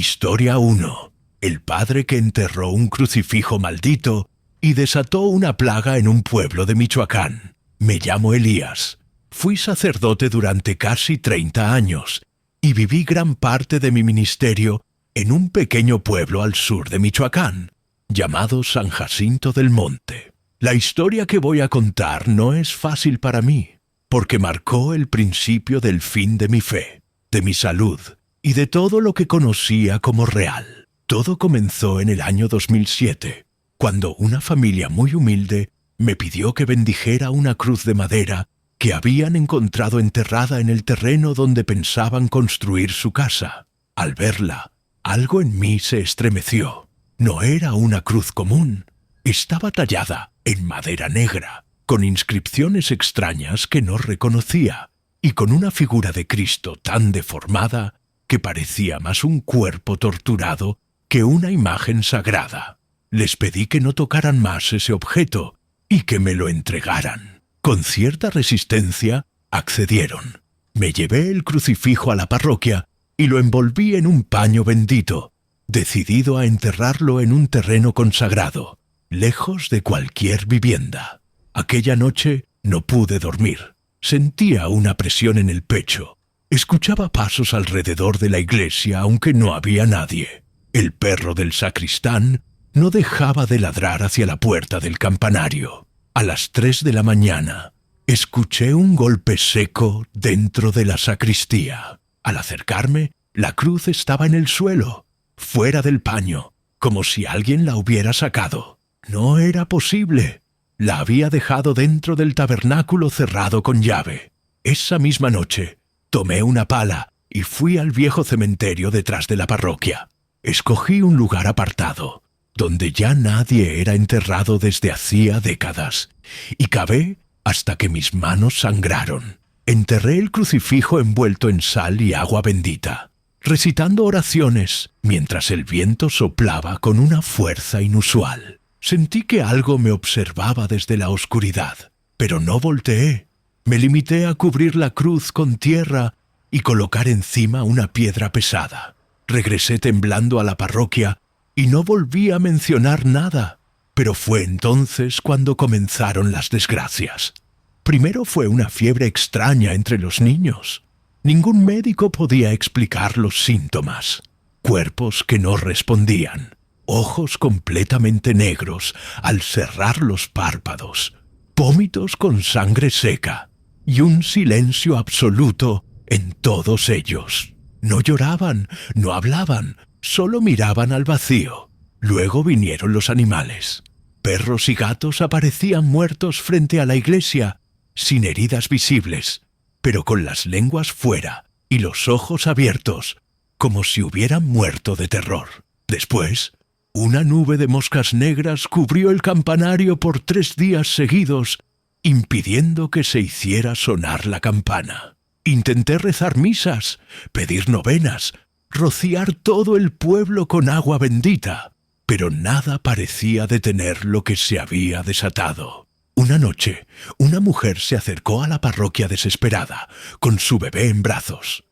Historia 1. El padre que enterró un crucifijo maldito y desató una plaga en un pueblo de Michoacán. Me llamo Elías. Fui sacerdote durante casi 30 años y viví gran parte de mi ministerio en un pequeño pueblo al sur de Michoacán, llamado San Jacinto del Monte. La historia que voy a contar no es fácil para mí, porque marcó el principio del fin de mi fe, de mi salud y de todo lo que conocía como real. Todo comenzó en el año 2007, cuando una familia muy humilde me pidió que bendijera una cruz de madera que habían encontrado enterrada en el terreno donde pensaban construir su casa. Al verla, algo en mí se estremeció. No era una cruz común. Estaba tallada en madera negra, con inscripciones extrañas que no reconocía, y con una figura de Cristo tan deformada que parecía más un cuerpo torturado que una imagen sagrada. Les pedí que no tocaran más ese objeto y que me lo entregaran. Con cierta resistencia, accedieron. Me llevé el crucifijo a la parroquia y lo envolví en un paño bendito, decidido a enterrarlo en un terreno consagrado, lejos de cualquier vivienda. Aquella noche no pude dormir. Sentía una presión en el pecho. Escuchaba pasos alrededor de la iglesia, aunque no había nadie. El perro del sacristán no dejaba de ladrar hacia la puerta del campanario. A las 3 de la mañana, escuché un golpe seco dentro de la sacristía. Al acercarme, la cruz estaba en el suelo, fuera del paño, como si alguien la hubiera sacado. No era posible. La había dejado dentro del tabernáculo cerrado con llave. Esa misma noche, tomé una pala y fui al viejo cementerio detrás de la parroquia. Escogí un lugar apartado, donde ya nadie era enterrado desde hacía décadas, y cavé hasta que mis manos sangraron. Enterré el crucifijo envuelto en sal y agua bendita, recitando oraciones mientras el viento soplaba con una fuerza inusual. Sentí que algo me observaba desde la oscuridad, pero no volteé. Me limité a cubrir la cruz con tierra y colocar encima una piedra pesada. Regresé temblando a la parroquia y no volví a mencionar nada, pero fue entonces cuando comenzaron las desgracias. Primero fue una fiebre extraña entre los niños. Ningún médico podía explicar los síntomas. Cuerpos que no respondían, ojos completamente negros al cerrar los párpados, vómitos con sangre seca y un silencio absoluto en todos ellos. No lloraban, no hablaban, solo miraban al vacío. Luego vinieron los animales. Perros y gatos aparecían muertos frente a la iglesia, sin heridas visibles, pero con las lenguas fuera y los ojos abiertos, como si hubieran muerto de terror. Después, una nube de moscas negras cubrió el campanario por 3 días seguidos, impidiendo que se hiciera sonar la campana. Intenté rezar misas, pedir novenas, rociar todo el pueblo con agua bendita, pero nada parecía detener lo que se había desatado. Una noche, una mujer se acercó a la parroquia desesperada, con su bebé en brazos.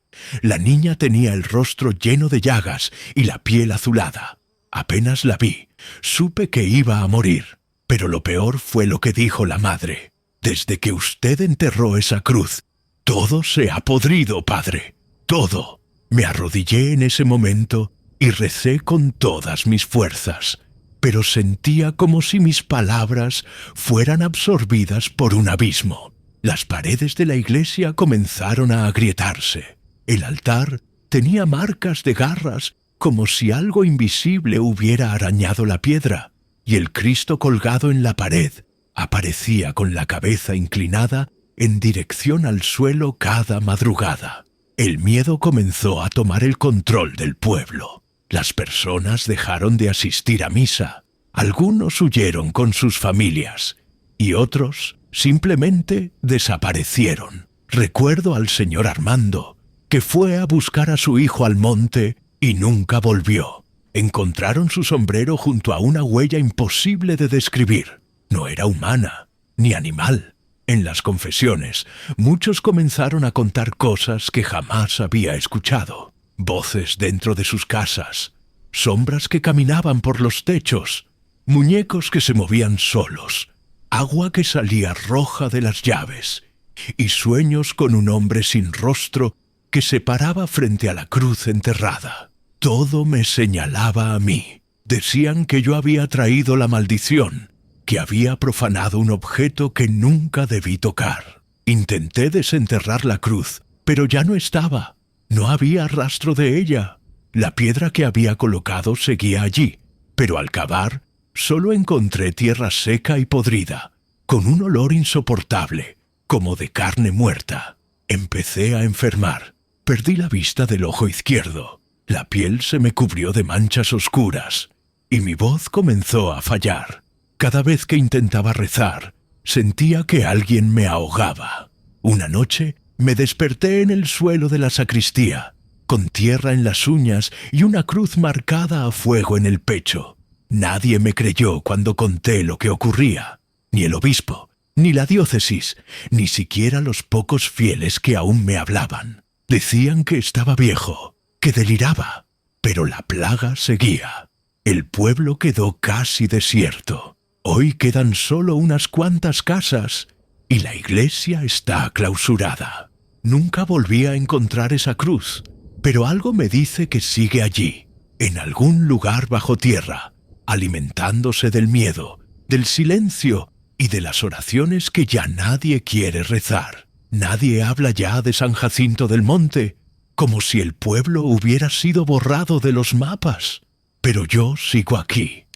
La niña tenía el rostro lleno de llagas y la piel azulada. Apenas la vi, supe que iba a morir, pero lo peor fue lo que dijo la madre. Desde que usted enterró esa cruz, todo se ha podrido, padre, todo. Me arrodillé en ese momento y recé con todas mis fuerzas, pero sentía como si mis palabras fueran absorbidas por un abismo. Las paredes de la iglesia comenzaron a agrietarse. El altar tenía marcas de garras como si algo invisible hubiera arañado la piedra, y el Cristo colgado en la pared aparecía con la cabeza inclinada en dirección al suelo cada madrugada. El miedo comenzó a tomar el control del pueblo. Las personas dejaron de asistir a misa. Algunos huyeron con sus familias y otros simplemente desaparecieron. Recuerdo al señor Armando, que fue a buscar a su hijo al monte y nunca volvió. Encontraron su sombrero junto a una huella imposible de describir. No era humana, ni animal. En las confesiones, muchos comenzaron a contar cosas que jamás había escuchado. voces dentro de sus casas, sombras que caminaban por los techos, muñecos que se movían solos, agua que salía roja de las llaves, y sueños con un hombre sin rostro que se paraba frente a la cruz enterrada. Todo me señalaba a mí. Decían que yo había traído la maldición, que había profanado un objeto que nunca debí tocar. Intenté desenterrar la cruz, pero ya no estaba. No había rastro de ella. La piedra que había colocado seguía allí, pero al cavar solo encontré tierra seca y podrida, con un olor insoportable, como de carne muerta. Empecé a enfermar. Perdí la vista del ojo izquierdo. La piel se me cubrió de manchas oscuras y mi voz comenzó a fallar. Cada vez que intentaba rezar, sentía que alguien me ahogaba. Una noche me desperté en el suelo de la sacristía, con tierra en las uñas y una cruz marcada a fuego en el pecho. Nadie me creyó cuando conté lo que ocurría, ni el obispo, ni la diócesis, ni siquiera los pocos fieles que aún me hablaban. Decían que estaba viejo, que deliraba, pero la plaga seguía. El pueblo quedó casi desierto. Hoy quedan solo unas cuantas casas y la iglesia está clausurada. Nunca volví a encontrar esa cruz, pero algo me dice que sigue allí, en algún lugar bajo tierra, alimentándose del miedo, del silencio y de las oraciones que ya nadie quiere rezar. Nadie habla ya de San Jacinto del Monte, como si el pueblo hubiera sido borrado de los mapas. Pero yo sigo aquí,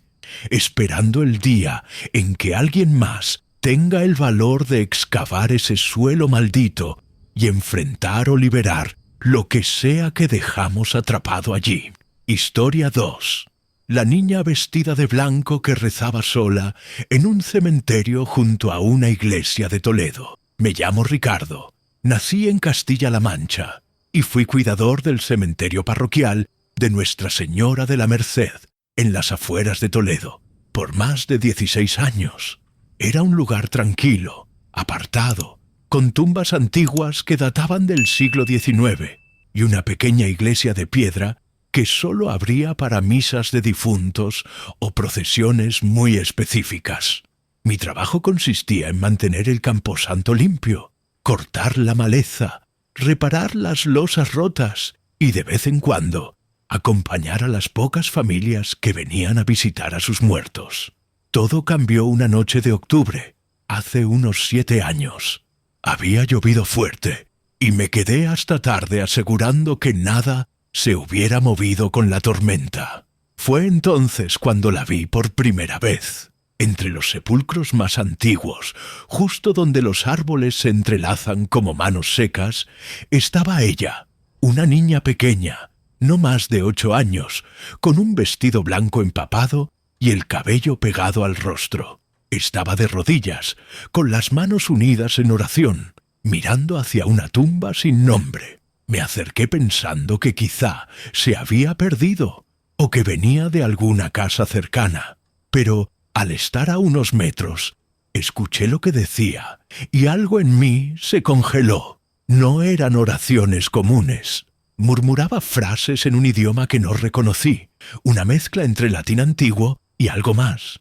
esperando el día en que alguien más tenga el valor de excavar ese suelo maldito y enfrentar o liberar lo que sea que dejamos atrapado allí. Historia 2. La niña vestida de blanco que rezaba sola en un cementerio junto a una iglesia de Toledo. Me llamo Ricardo, nací en Castilla-La Mancha y fui cuidador del cementerio parroquial de Nuestra Señora de la Merced, en las afueras de Toledo, por más de 16 años. Era un lugar tranquilo, apartado, con tumbas antiguas que databan del siglo XIX y una pequeña iglesia de piedra que solo abría para misas de difuntos o procesiones muy específicas. Mi trabajo consistía en mantener el camposanto limpio, cortar la maleza, reparar las losas rotas y de vez en cuando acompañar a las pocas familias que venían a visitar a sus muertos. Todo cambió una noche de octubre, hace unos 7 años. Había llovido fuerte y me quedé hasta tarde asegurando que nada se hubiera movido con la tormenta. Fue entonces cuando la vi por primera vez. Entre los sepulcros más antiguos, justo donde los árboles se entrelazan como manos secas, estaba ella, una niña pequeña, no más de 8 años, con un vestido blanco empapado y el cabello pegado al rostro. Estaba de rodillas, con las manos unidas en oración, mirando hacia una tumba sin nombre. Me acerqué pensando que quizá se había perdido o que venía de alguna casa cercana, pero al estar a unos metros, escuché lo que decía y algo en mí se congeló. No eran oraciones comunes. Murmuraba frases en un idioma que no reconocí, una mezcla entre latín antiguo y algo más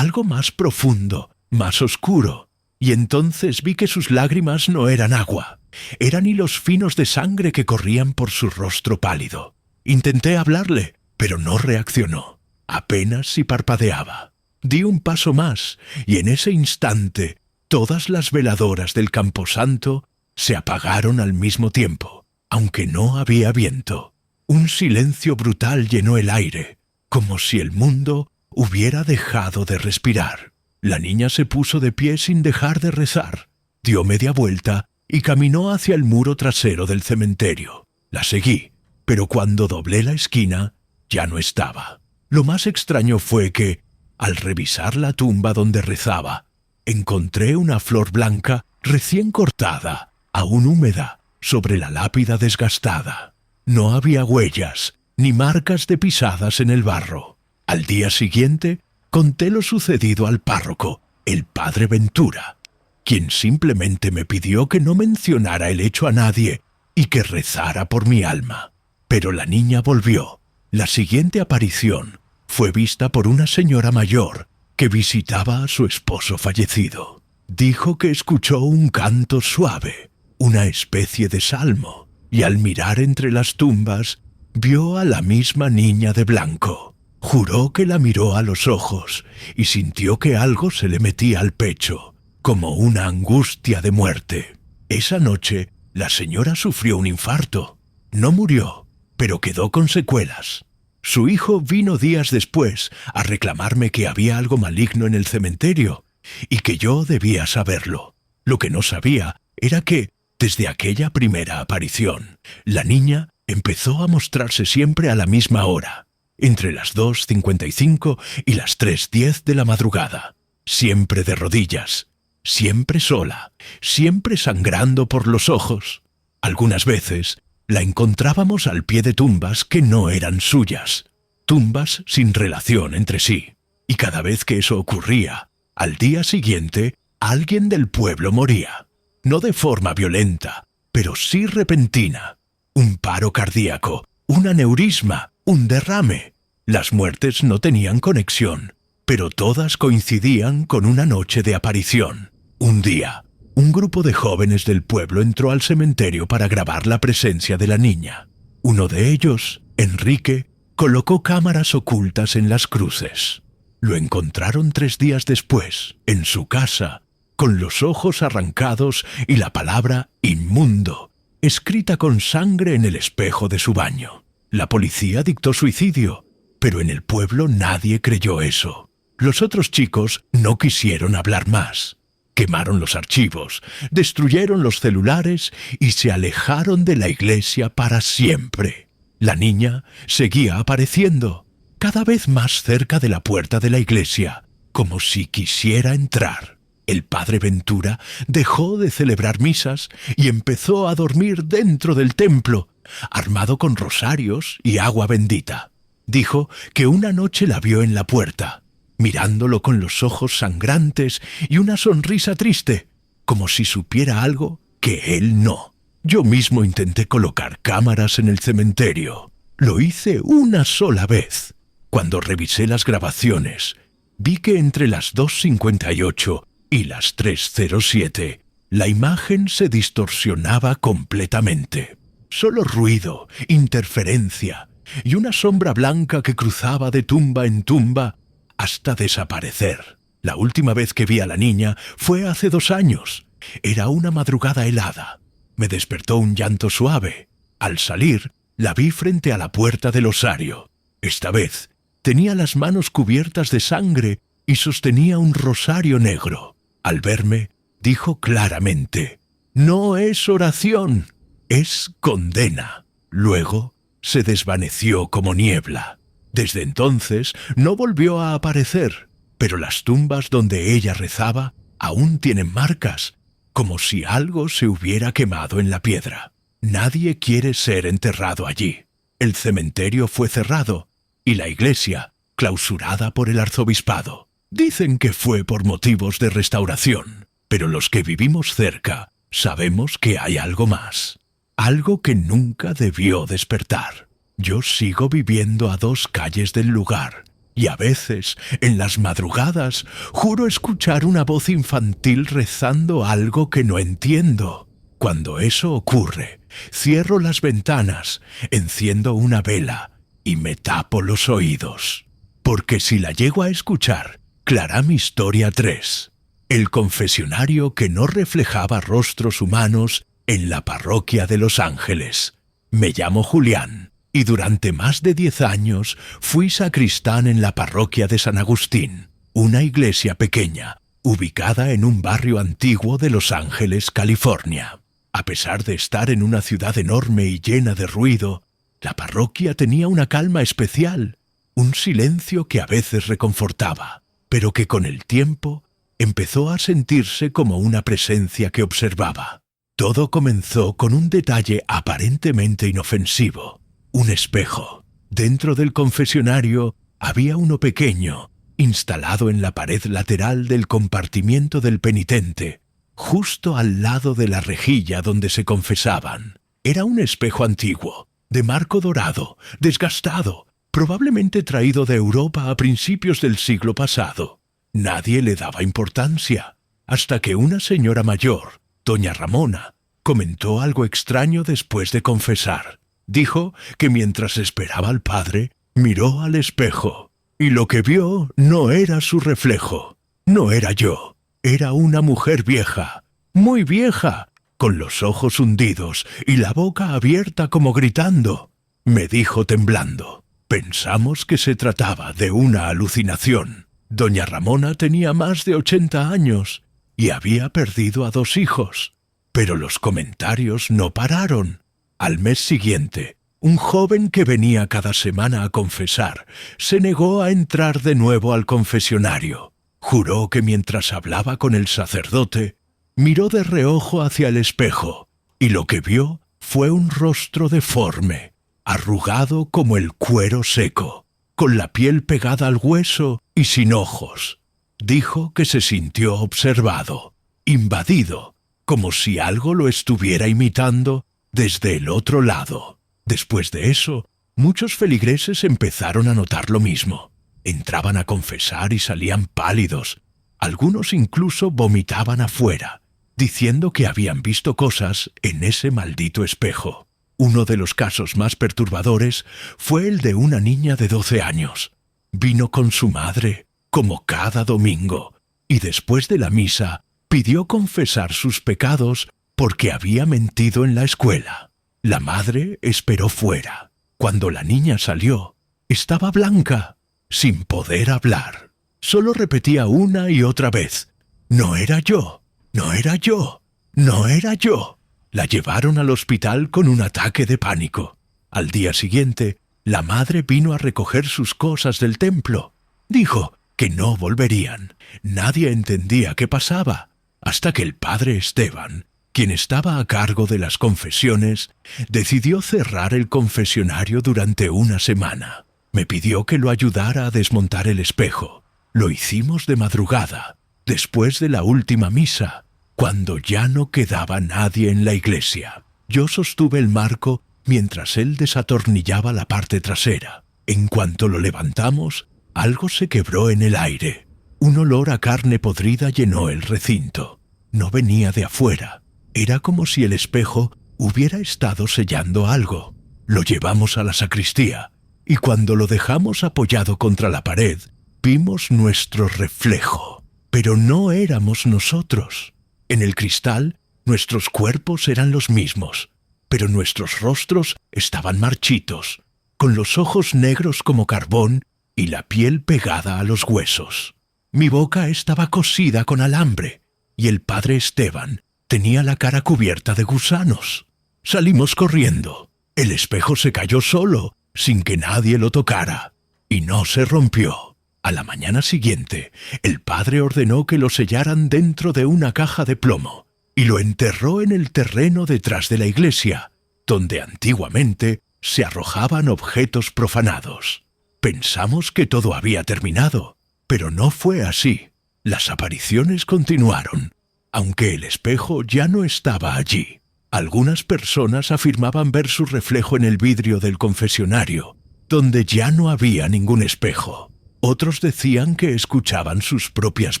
profundo, más oscuro. Y entonces vi que sus lágrimas no eran agua, eran hilos finos de sangre que corrían por su rostro pálido. Intenté hablarle, pero no reaccionó, apenas si parpadeaba. Di un paso más, y en ese instante todas las veladoras del camposanto se apagaron al mismo tiempo, aunque no había viento. Un silencio brutal llenó el aire, como si el mundo hubiera dejado de respirar. La niña se puso de pie sin dejar de rezar, dio media vuelta y caminó hacia el muro trasero del cementerio. La seguí, pero cuando doblé la esquina, ya no estaba. Lo más extraño fue que, al revisar la tumba donde rezaba, encontré una flor blanca recién cortada, aún húmeda, sobre la lápida desgastada. No había huellas ni marcas de pisadas en el barro. Al día siguiente, conté lo sucedido al párroco, el padre Ventura, quien simplemente me pidió que no mencionara el hecho a nadie y que rezara por mi alma. Pero la niña volvió. La siguiente aparición fue vista por una señora mayor que visitaba a su esposo fallecido. Dijo que escuchó un canto suave, una especie de salmo, y al mirar entre las tumbas vio a la misma niña de blanco. Juró que la miró a los ojos y sintió que algo se le metía al pecho, como una angustia de muerte. Esa noche la señora sufrió un infarto. No murió, pero quedó con secuelas. Su hijo vino días después a reclamarme que había algo maligno en el cementerio y que yo debía saberlo. Lo que no sabía era que, desde aquella primera aparición, la niña empezó a mostrarse siempre a la misma hora, entre las 2:55 y las 3:10 de la madrugada, siempre de rodillas, siempre sola, siempre sangrando por los ojos. Algunas veces la encontrábamos al pie de tumbas que no eran suyas, tumbas sin relación entre sí, y cada vez que eso ocurría, al día siguiente alguien del pueblo moría, no de forma violenta, pero sí repentina. Un paro cardíaco, un aneurisma, un derrame. Las muertes no tenían conexión, pero todas coincidían con una noche de aparición. Un día, un grupo de jóvenes del pueblo entró al cementerio para grabar la presencia de la niña. Uno de ellos, Enrique, colocó cámaras ocultas en las cruces. Lo encontraron 3 días después, en su casa, con los ojos arrancados y la palabra inmundo escrita con sangre en el espejo de su baño. La policía dictó suicidio, pero en el pueblo nadie creyó eso. Los otros chicos no quisieron hablar más. Quemaron los archivos, destruyeron los celulares y se alejaron de la iglesia para siempre. La niña seguía apareciendo, cada vez más cerca de la puerta de la iglesia, como si quisiera entrar. El padre Ventura dejó de celebrar misas y empezó a dormir dentro del templo, armado con rosarios y agua bendita. Dijo que una noche la vio en la puerta, mirándolo con los ojos sangrantes y una sonrisa triste, como si supiera algo que él no. Yo mismo intenté colocar cámaras en el cementerio. Lo hice una sola vez. Cuando revisé las grabaciones, vi que entre las 2:58 y las 3:07, la imagen se distorsionaba completamente. Solo ruido, interferencia y una sombra blanca que cruzaba de tumba en tumba hasta desaparecer. La última vez que vi a la niña fue hace 2 años. Era una madrugada helada. Me despertó un llanto suave. Al salir, la vi frente a la puerta del osario. Esta vez, tenía las manos cubiertas de sangre y sostenía un rosario negro. Al verme, dijo claramente: «No es oración, es condena». Luego, se desvaneció como niebla. Desde entonces, no volvió a aparecer, pero las tumbas donde ella rezaba aún tienen marcas, como si algo se hubiera quemado en la piedra. Nadie quiere ser enterrado allí. El cementerio fue cerrado y la iglesia clausurada por el arzobispado. Dicen que fue por motivos de restauración, pero los que vivimos cerca sabemos que hay algo más. Algo que nunca debió despertar. Yo sigo viviendo a 2 calles del lugar, y a veces, en las madrugadas, juro escuchar una voz infantil rezando algo que no entiendo. Cuando eso ocurre, cierro las ventanas, enciendo una vela y me tapo los oídos. Porque si la llego a escuchar, Claram Historia 3, el confesionario que no reflejaba rostros humanos en la parroquia de Los Ángeles. Me llamo Julián y durante más de 10 años fui sacristán en la parroquia de San Agustín, una iglesia pequeña, ubicada en un barrio antiguo de Los Ángeles, California. A pesar de estar en una ciudad enorme y llena de ruido, la parroquia tenía una calma especial, un silencio que a veces reconfortaba, pero que con el tiempo empezó a sentirse como una presencia que observaba. Todo comenzó con un detalle aparentemente inofensivo: un espejo. Dentro del confesionario había uno pequeño, instalado en la pared lateral del compartimiento del penitente, justo al lado de la rejilla donde se confesaban. Era un espejo antiguo, de marco dorado, desgastado, probablemente traído de Europa a principios del siglo pasado. Nadie le daba importancia, hasta que una señora mayor, doña Ramona, comentó algo extraño después de confesar. Dijo que mientras esperaba al padre, miró al espejo, y lo que vio no era su reflejo. No era yo, era una mujer vieja, muy vieja, con los ojos hundidos y la boca abierta como gritando. Me dijo temblando. Pensamos que se trataba de una alucinación. Doña Ramona tenía más de 80 años y había perdido a 2 hijos. Pero los comentarios no pararon. Al mes siguiente, un joven que venía cada semana a confesar se negó a entrar de nuevo al confesionario. Juró que mientras hablaba con el sacerdote, miró de reojo hacia el espejo, y lo que vio fue un rostro deforme, arrugado como el cuero seco, con la piel pegada al hueso y sin ojos. Dijo que se sintió observado, invadido, como si algo lo estuviera imitando desde el otro lado. Después de eso, muchos feligreses empezaron a notar lo mismo. Entraban a confesar y salían pálidos. Algunos incluso vomitaban afuera, diciendo que habían visto cosas en ese maldito espejo. Uno de los casos más perturbadores fue el de una niña de 12 años. Vino con su madre, como cada domingo, y después de la misa pidió confesar sus pecados porque había mentido en la escuela. La madre esperó fuera. Cuando la niña salió, estaba blanca, sin poder hablar. Solo repetía una y otra vez: «No era yo, no era yo, no era yo». La llevaron al hospital con un ataque de pánico. Al día siguiente, la madre vino a recoger sus cosas del templo. Dijo que no volverían. Nadie entendía qué pasaba, hasta que el padre Esteban, quien estaba a cargo de las confesiones, decidió cerrar el confesionario durante una semana. Me pidió que lo ayudara a desmontar el espejo. Lo hicimos de madrugada, después de la última misa, cuando ya no quedaba nadie en la iglesia. Yo sostuve el marco mientras él desatornillaba la parte trasera. En cuanto lo levantamos, algo se quebró en el aire. Un olor a carne podrida llenó el recinto. No venía de afuera. Era como si el espejo hubiera estado sellando algo. Lo llevamos a la sacristía, y cuando lo dejamos apoyado contra la pared, vimos nuestro reflejo. Pero no éramos nosotros. En el cristal, nuestros cuerpos eran los mismos, pero nuestros rostros estaban marchitos, con los ojos negros como carbón y la piel pegada a los huesos. Mi boca estaba cosida con alambre, y el padre Esteban tenía la cara cubierta de gusanos. Salimos corriendo. El espejo se cayó solo, sin que nadie lo tocara, y no se rompió. A la mañana siguiente, el padre ordenó que lo sellaran dentro de una caja de plomo y lo enterró en el terreno detrás de la iglesia, donde antiguamente se arrojaban objetos profanados. Pensamos que todo había terminado, pero no fue así. Las apariciones continuaron, aunque el espejo ya no estaba allí. Algunas personas afirmaban ver su reflejo en el vidrio del confesionario, donde ya no había ningún espejo. Otros decían que escuchaban sus propias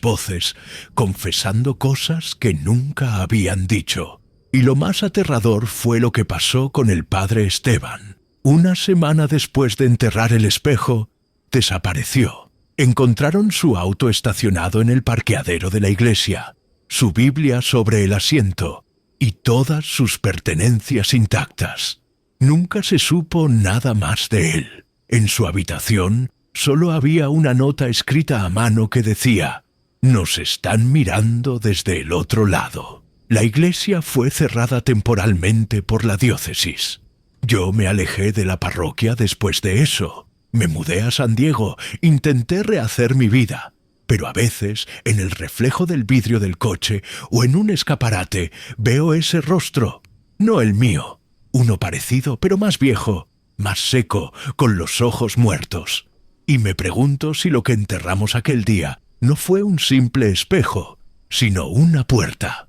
voces, confesando cosas que nunca habían dicho. Y lo más aterrador fue lo que pasó con el padre Esteban. Una semana después de enterrar el espejo, desapareció. Encontraron su auto estacionado en el parqueadero de la iglesia, su Biblia sobre el asiento y todas sus pertenencias intactas. Nunca se supo nada más de él. En su habitación solo había una nota escrita a mano que decía: «Nos están mirando desde el otro lado». La iglesia fue cerrada temporalmente por la diócesis. Yo me alejé de la parroquia después de eso. Me mudé a San Diego, intenté rehacer mi vida, pero a veces, en el reflejo del vidrio del coche o en un escaparate, veo ese rostro. No el mío, uno parecido, pero más viejo, más seco, con los ojos muertos. Y me pregunto si lo que enterramos aquel día no fue un simple espejo, sino una puerta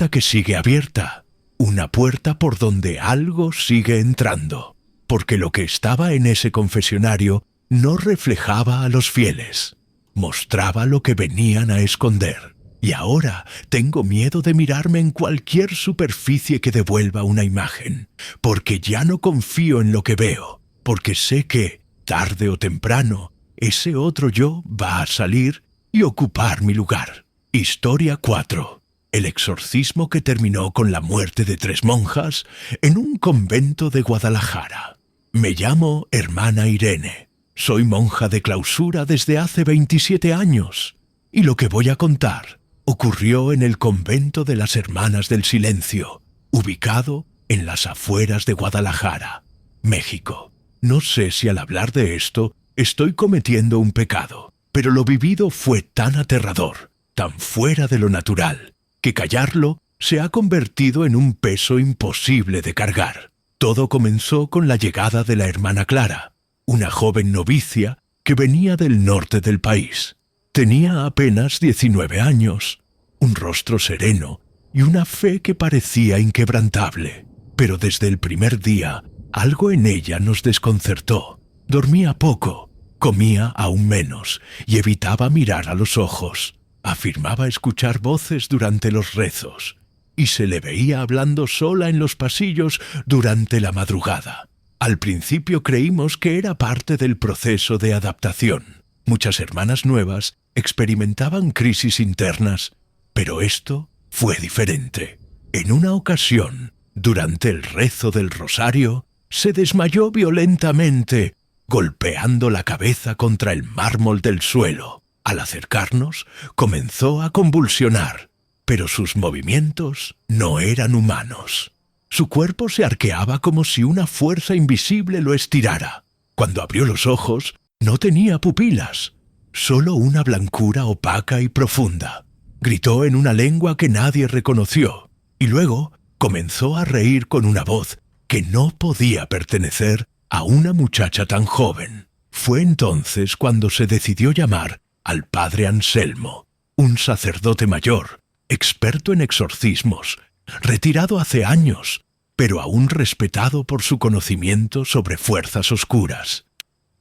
que sigue abierta, una puerta por donde algo sigue entrando. porque lo que estaba en ese confesionario no reflejaba a los fieles. Mostraba lo que venían a esconder. Y ahora tengo miedo de mirarme en cualquier superficie que devuelva una imagen, porque ya no confío en lo que veo, porque sé que, tarde o temprano, ese otro yo va a salir y ocupar mi lugar. Historia 4. El exorcismo que terminó con la muerte de 3 monjas en un convento de Guadalajara. Me llamo hermana Irene. Soy monja de clausura desde hace 27 años. Y lo que voy a contar ocurrió en el convento de las Hermanas del Silencio, ubicado en las afueras de Guadalajara, México. No sé si al hablar de esto estoy cometiendo un pecado, pero lo vivido fue tan aterrador, tan fuera de lo natural, que callarlo se ha convertido en un peso imposible de cargar. Todo comenzó con la llegada de la hermana Clara, una joven novicia que venía del norte del país. Tenía apenas 19 años, un rostro sereno y una fe que parecía inquebrantable. Pero desde el primer día, algo en ella nos desconcertó. Dormía poco, comía aún menos y evitaba mirar a los ojos. Afirmaba escuchar voces durante los rezos y se le veía hablando sola en los pasillos durante la madrugada. Al principio creímos que era parte del proceso de adaptación. Muchas hermanas nuevas experimentaban crisis internas, pero esto fue diferente. En una ocasión, durante el rezo del rosario, se desmayó violentamente, golpeando la cabeza contra el mármol del suelo. Al acercarnos, comenzó a convulsionar, pero sus movimientos no eran humanos. Su cuerpo se arqueaba como si una fuerza invisible lo estirara. Cuando abrió los ojos, no tenía pupilas, solo una blancura opaca y profunda. Gritó en una lengua que nadie reconoció, y luego comenzó a reír con una voz que no podía pertenecer a una muchacha tan joven. Fue entonces cuando se decidió llamar al padre Anselmo, un sacerdote mayor, experto en exorcismos, retirado hace años, pero aún respetado por su conocimiento sobre fuerzas oscuras.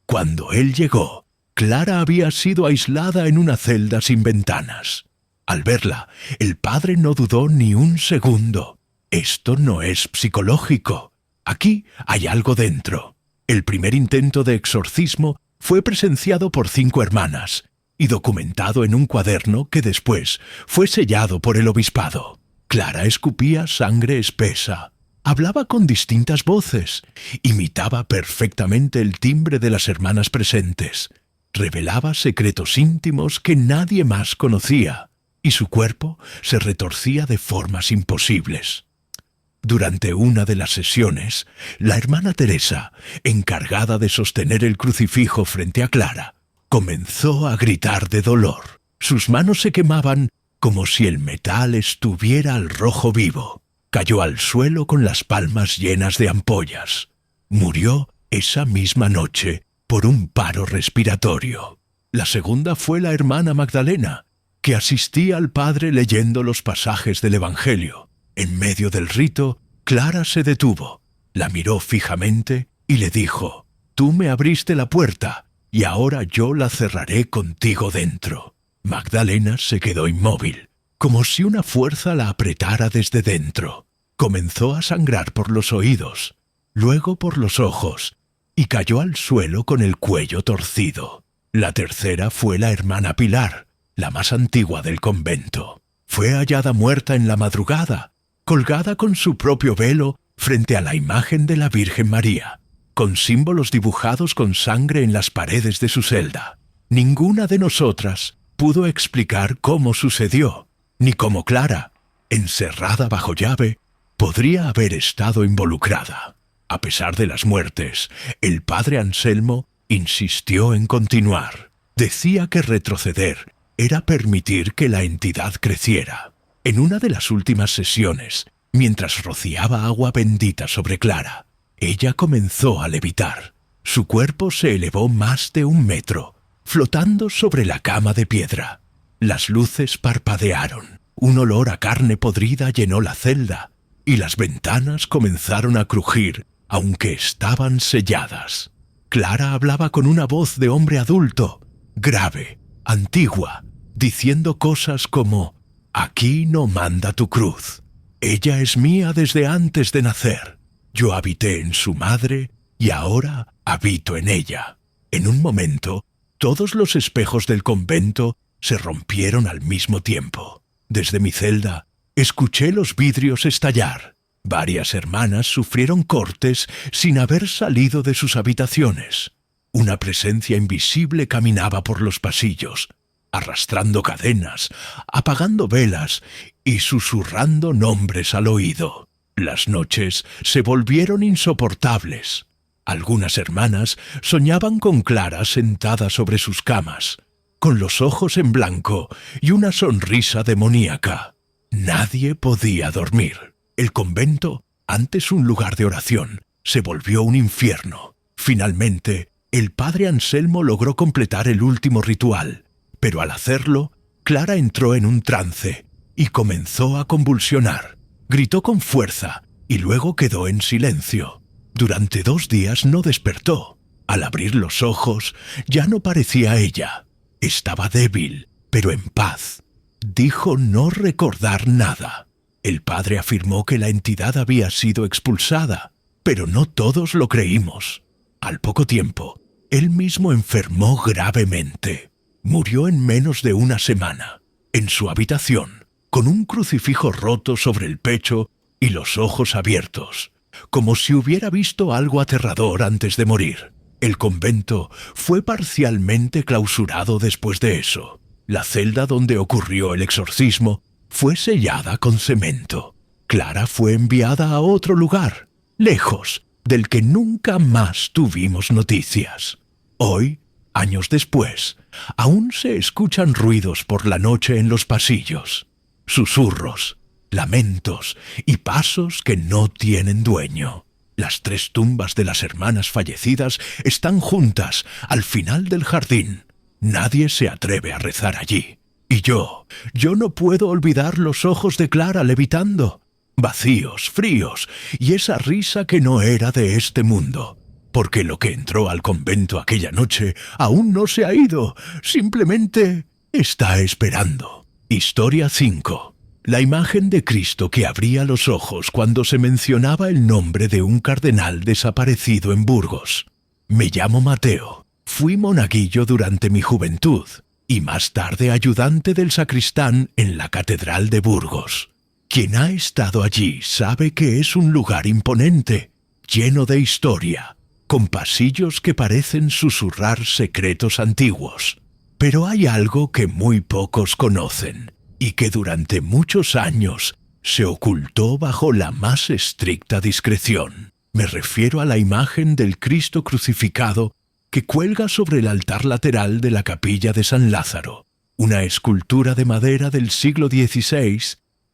Cuando él llegó, Clara había sido aislada en una celda sin ventanas. Al verla, el padre no dudó ni un segundo. Esto no es psicológico. Aquí hay algo dentro. El primer intento de exorcismo fue presenciado por 5 hermanas y documentado en un cuaderno que después fue sellado por el obispado. Clara escupía sangre espesa, hablaba con distintas voces, imitaba perfectamente el timbre de las hermanas presentes, revelaba secretos íntimos que nadie más conocía, y su cuerpo se retorcía de formas imposibles. Durante una de las sesiones, la hermana Teresa, encargada de sostener el crucifijo frente a Clara, comenzó a gritar de dolor. Sus manos se quemaban como si el metal estuviera al rojo vivo. Cayó al suelo con las palmas llenas de ampollas. Murió esa misma noche por un paro respiratorio. La segunda fue la hermana Magdalena, que asistía al padre leyendo los pasajes del Evangelio. En medio del rito, Clara se detuvo, la miró fijamente y le dijo: «Tú me abriste la puerta, y ahora yo la cerraré contigo dentro». Magdalena se quedó inmóvil, como si una fuerza la apretara desde dentro. Comenzó a sangrar por los oídos, luego por los ojos, y cayó al suelo con el cuello torcido. La tercera fue la hermana Pilar, la más antigua del convento. Fue hallada muerta en la madrugada, colgada con su propio velo frente a la imagen de la Virgen María, con símbolos dibujados con sangre en las paredes de su celda. Ninguna de nosotras pudo explicar cómo sucedió, ni cómo Clara, encerrada bajo llave, podría haber estado involucrada. A pesar de las muertes, el padre Anselmo insistió en continuar. Decía que retroceder era permitir que la entidad creciera. En una de las últimas sesiones, mientras rociaba agua bendita sobre Clara, ella comenzó a levitar. Su cuerpo se elevó más de 1 metro, flotando sobre la cama de piedra. Las luces parpadearon. Un olor a carne podrida llenó la celda, y las ventanas comenzaron a crujir aunque estaban selladas. Clara hablaba con una voz de hombre adulto, grave, antigua, diciendo cosas como: «Aquí no manda tu cruz. Ella es mía desde antes de nacer. Yo habité en su madre y ahora habito en ella». En un momento, todos los espejos del convento se rompieron al mismo tiempo. Desde mi celda, escuché los vidrios estallar. Varias hermanas sufrieron cortes sin haber salido de sus habitaciones. Una presencia invisible caminaba por los pasillos, arrastrando cadenas, apagando velas y susurrando nombres al oído. Las noches se volvieron insoportables. Algunas hermanas soñaban con Clara sentada sobre sus camas, con los ojos en blanco y una sonrisa demoníaca. Nadie podía dormir. El convento, antes un lugar de oración, se volvió un infierno. Finalmente, el padre Anselmo logró completar el último ritual, pero al hacerlo, Clara entró en un trance y comenzó a convulsionar. Gritó con fuerza y luego quedó en silencio. Durante 2 días no despertó. Al abrir los ojos, ya no parecía ella. Estaba débil, pero en paz. Dijo no recordar nada. El padre afirmó que la entidad había sido expulsada, pero no todos lo creímos. Al poco tiempo, él mismo enfermó gravemente. Murió en menos de una semana, en su habitación, con un crucifijo roto sobre el pecho y los ojos abiertos, como si hubiera visto algo aterrador antes de morir. El convento fue parcialmente clausurado después de eso. La celda donde ocurrió el exorcismo fue sellada con cemento. Clara fue enviada a otro lugar, lejos, del que nunca más tuvimos noticias. Hoy, años después, aún se escuchan ruidos por la noche en los pasillos, susurros, lamentos y pasos que no tienen dueño. Las 3 tumbas de las hermanas fallecidas están juntas al final del jardín. Nadie se atreve a rezar allí. Y yo no puedo olvidar los ojos de Clara levitando, vacíos, fríos, y esa risa que no era de este mundo. Porque lo que entró al convento aquella noche aún no se ha ido, simplemente está esperando. Historia 5. La imagen de Cristo que abría los ojos cuando se mencionaba el nombre de un cardenal desaparecido en Burgos. Me llamo Mateo. Fui monaguillo durante mi juventud y más tarde ayudante del sacristán en la Catedral de Burgos. Quien ha estado allí sabe que es un lugar imponente, lleno de historia, con pasillos que parecen susurrar secretos antiguos. Pero hay algo que muy pocos conocen y que durante muchos años se ocultó bajo la más estricta discreción. Me refiero a la imagen del Cristo crucificado que cuelga sobre el altar lateral de la capilla de San Lázaro, una escultura de madera del siglo XVI,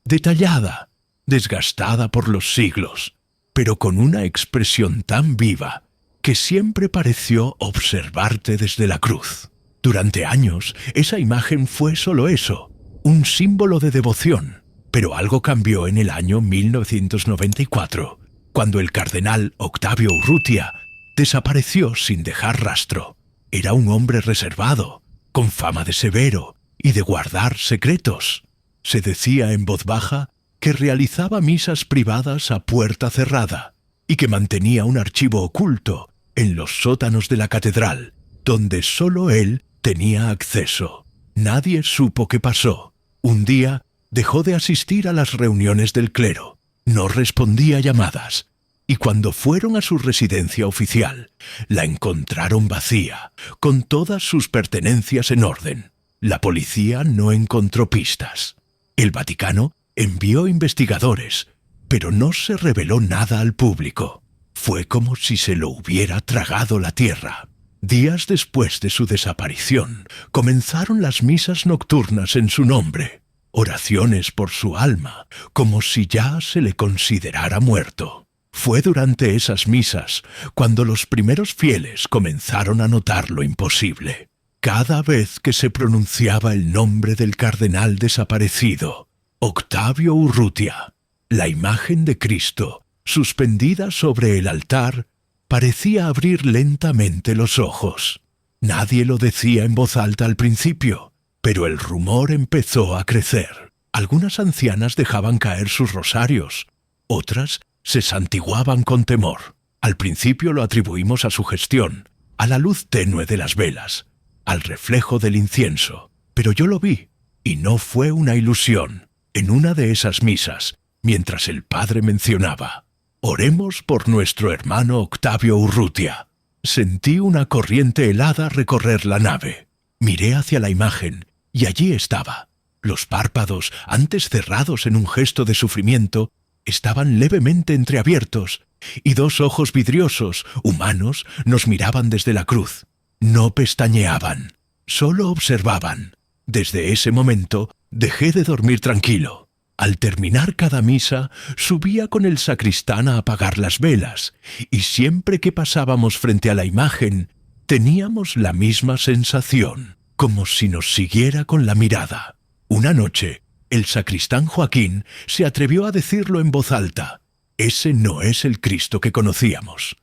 detallada, desgastada por los siglos, pero con una expresión tan viva que siempre pareció observarte desde la cruz. Durante años, esa imagen fue solo eso, un símbolo de devoción, pero algo cambió en el año 1994, cuando el cardenal Octavio Urrutia desapareció sin dejar rastro. Era un hombre reservado, con fama de severo y de guardar secretos. Se decía en voz baja que realizaba misas privadas a puerta cerrada y que mantenía un archivo oculto en los sótanos de la catedral, donde solo él tenía acceso. Nadie supo qué pasó. Un día dejó de asistir a las reuniones del clero, no respondía llamadas, y cuando fueron a su residencia oficial, la encontraron vacía, con todas sus pertenencias en orden. La policía no encontró pistas. El Vaticano envió investigadores, pero no se reveló nada al público. Fue como si se lo hubiera tragado la tierra. Días después de su desaparición, comenzaron las misas nocturnas en su nombre, oraciones por su alma, como si ya se le considerara muerto. Fue durante esas misas cuando los primeros fieles comenzaron a notar lo imposible. Cada vez que se pronunciaba el nombre del cardenal desaparecido, Octavio Urrutia, la imagen de Cristo suspendida sobre el altar, parecía abrir lentamente los ojos. Nadie lo decía en voz alta al principio, pero el rumor empezó a crecer. Algunas ancianas dejaban caer sus rosarios, otras se santiguaban con temor. Al principio lo atribuimos a su gestión, a la luz tenue de las velas, al reflejo del incienso. Pero yo lo vi, y no fue una ilusión. En una de esas misas, mientras el padre mencionaba: «Oremos por nuestro hermano Octavio Urrutia», sentí una corriente helada recorrer la nave. Miré hacia la imagen, y allí estaba. Los párpados, antes cerrados en un gesto de sufrimiento, estaban levemente entreabiertos, y dos ojos vidriosos, humanos, nos miraban desde la cruz. No pestañeaban, solo observaban. Desde ese momento dejé de dormir tranquilo. Al terminar cada misa, subía con el sacristán a apagar las velas, y siempre que pasábamos frente a la imagen, teníamos la misma sensación, como si nos siguiera con la mirada. Una noche, el sacristán Joaquín se atrevió a decirlo en voz alta: «Ese no es el Cristo que conocíamos.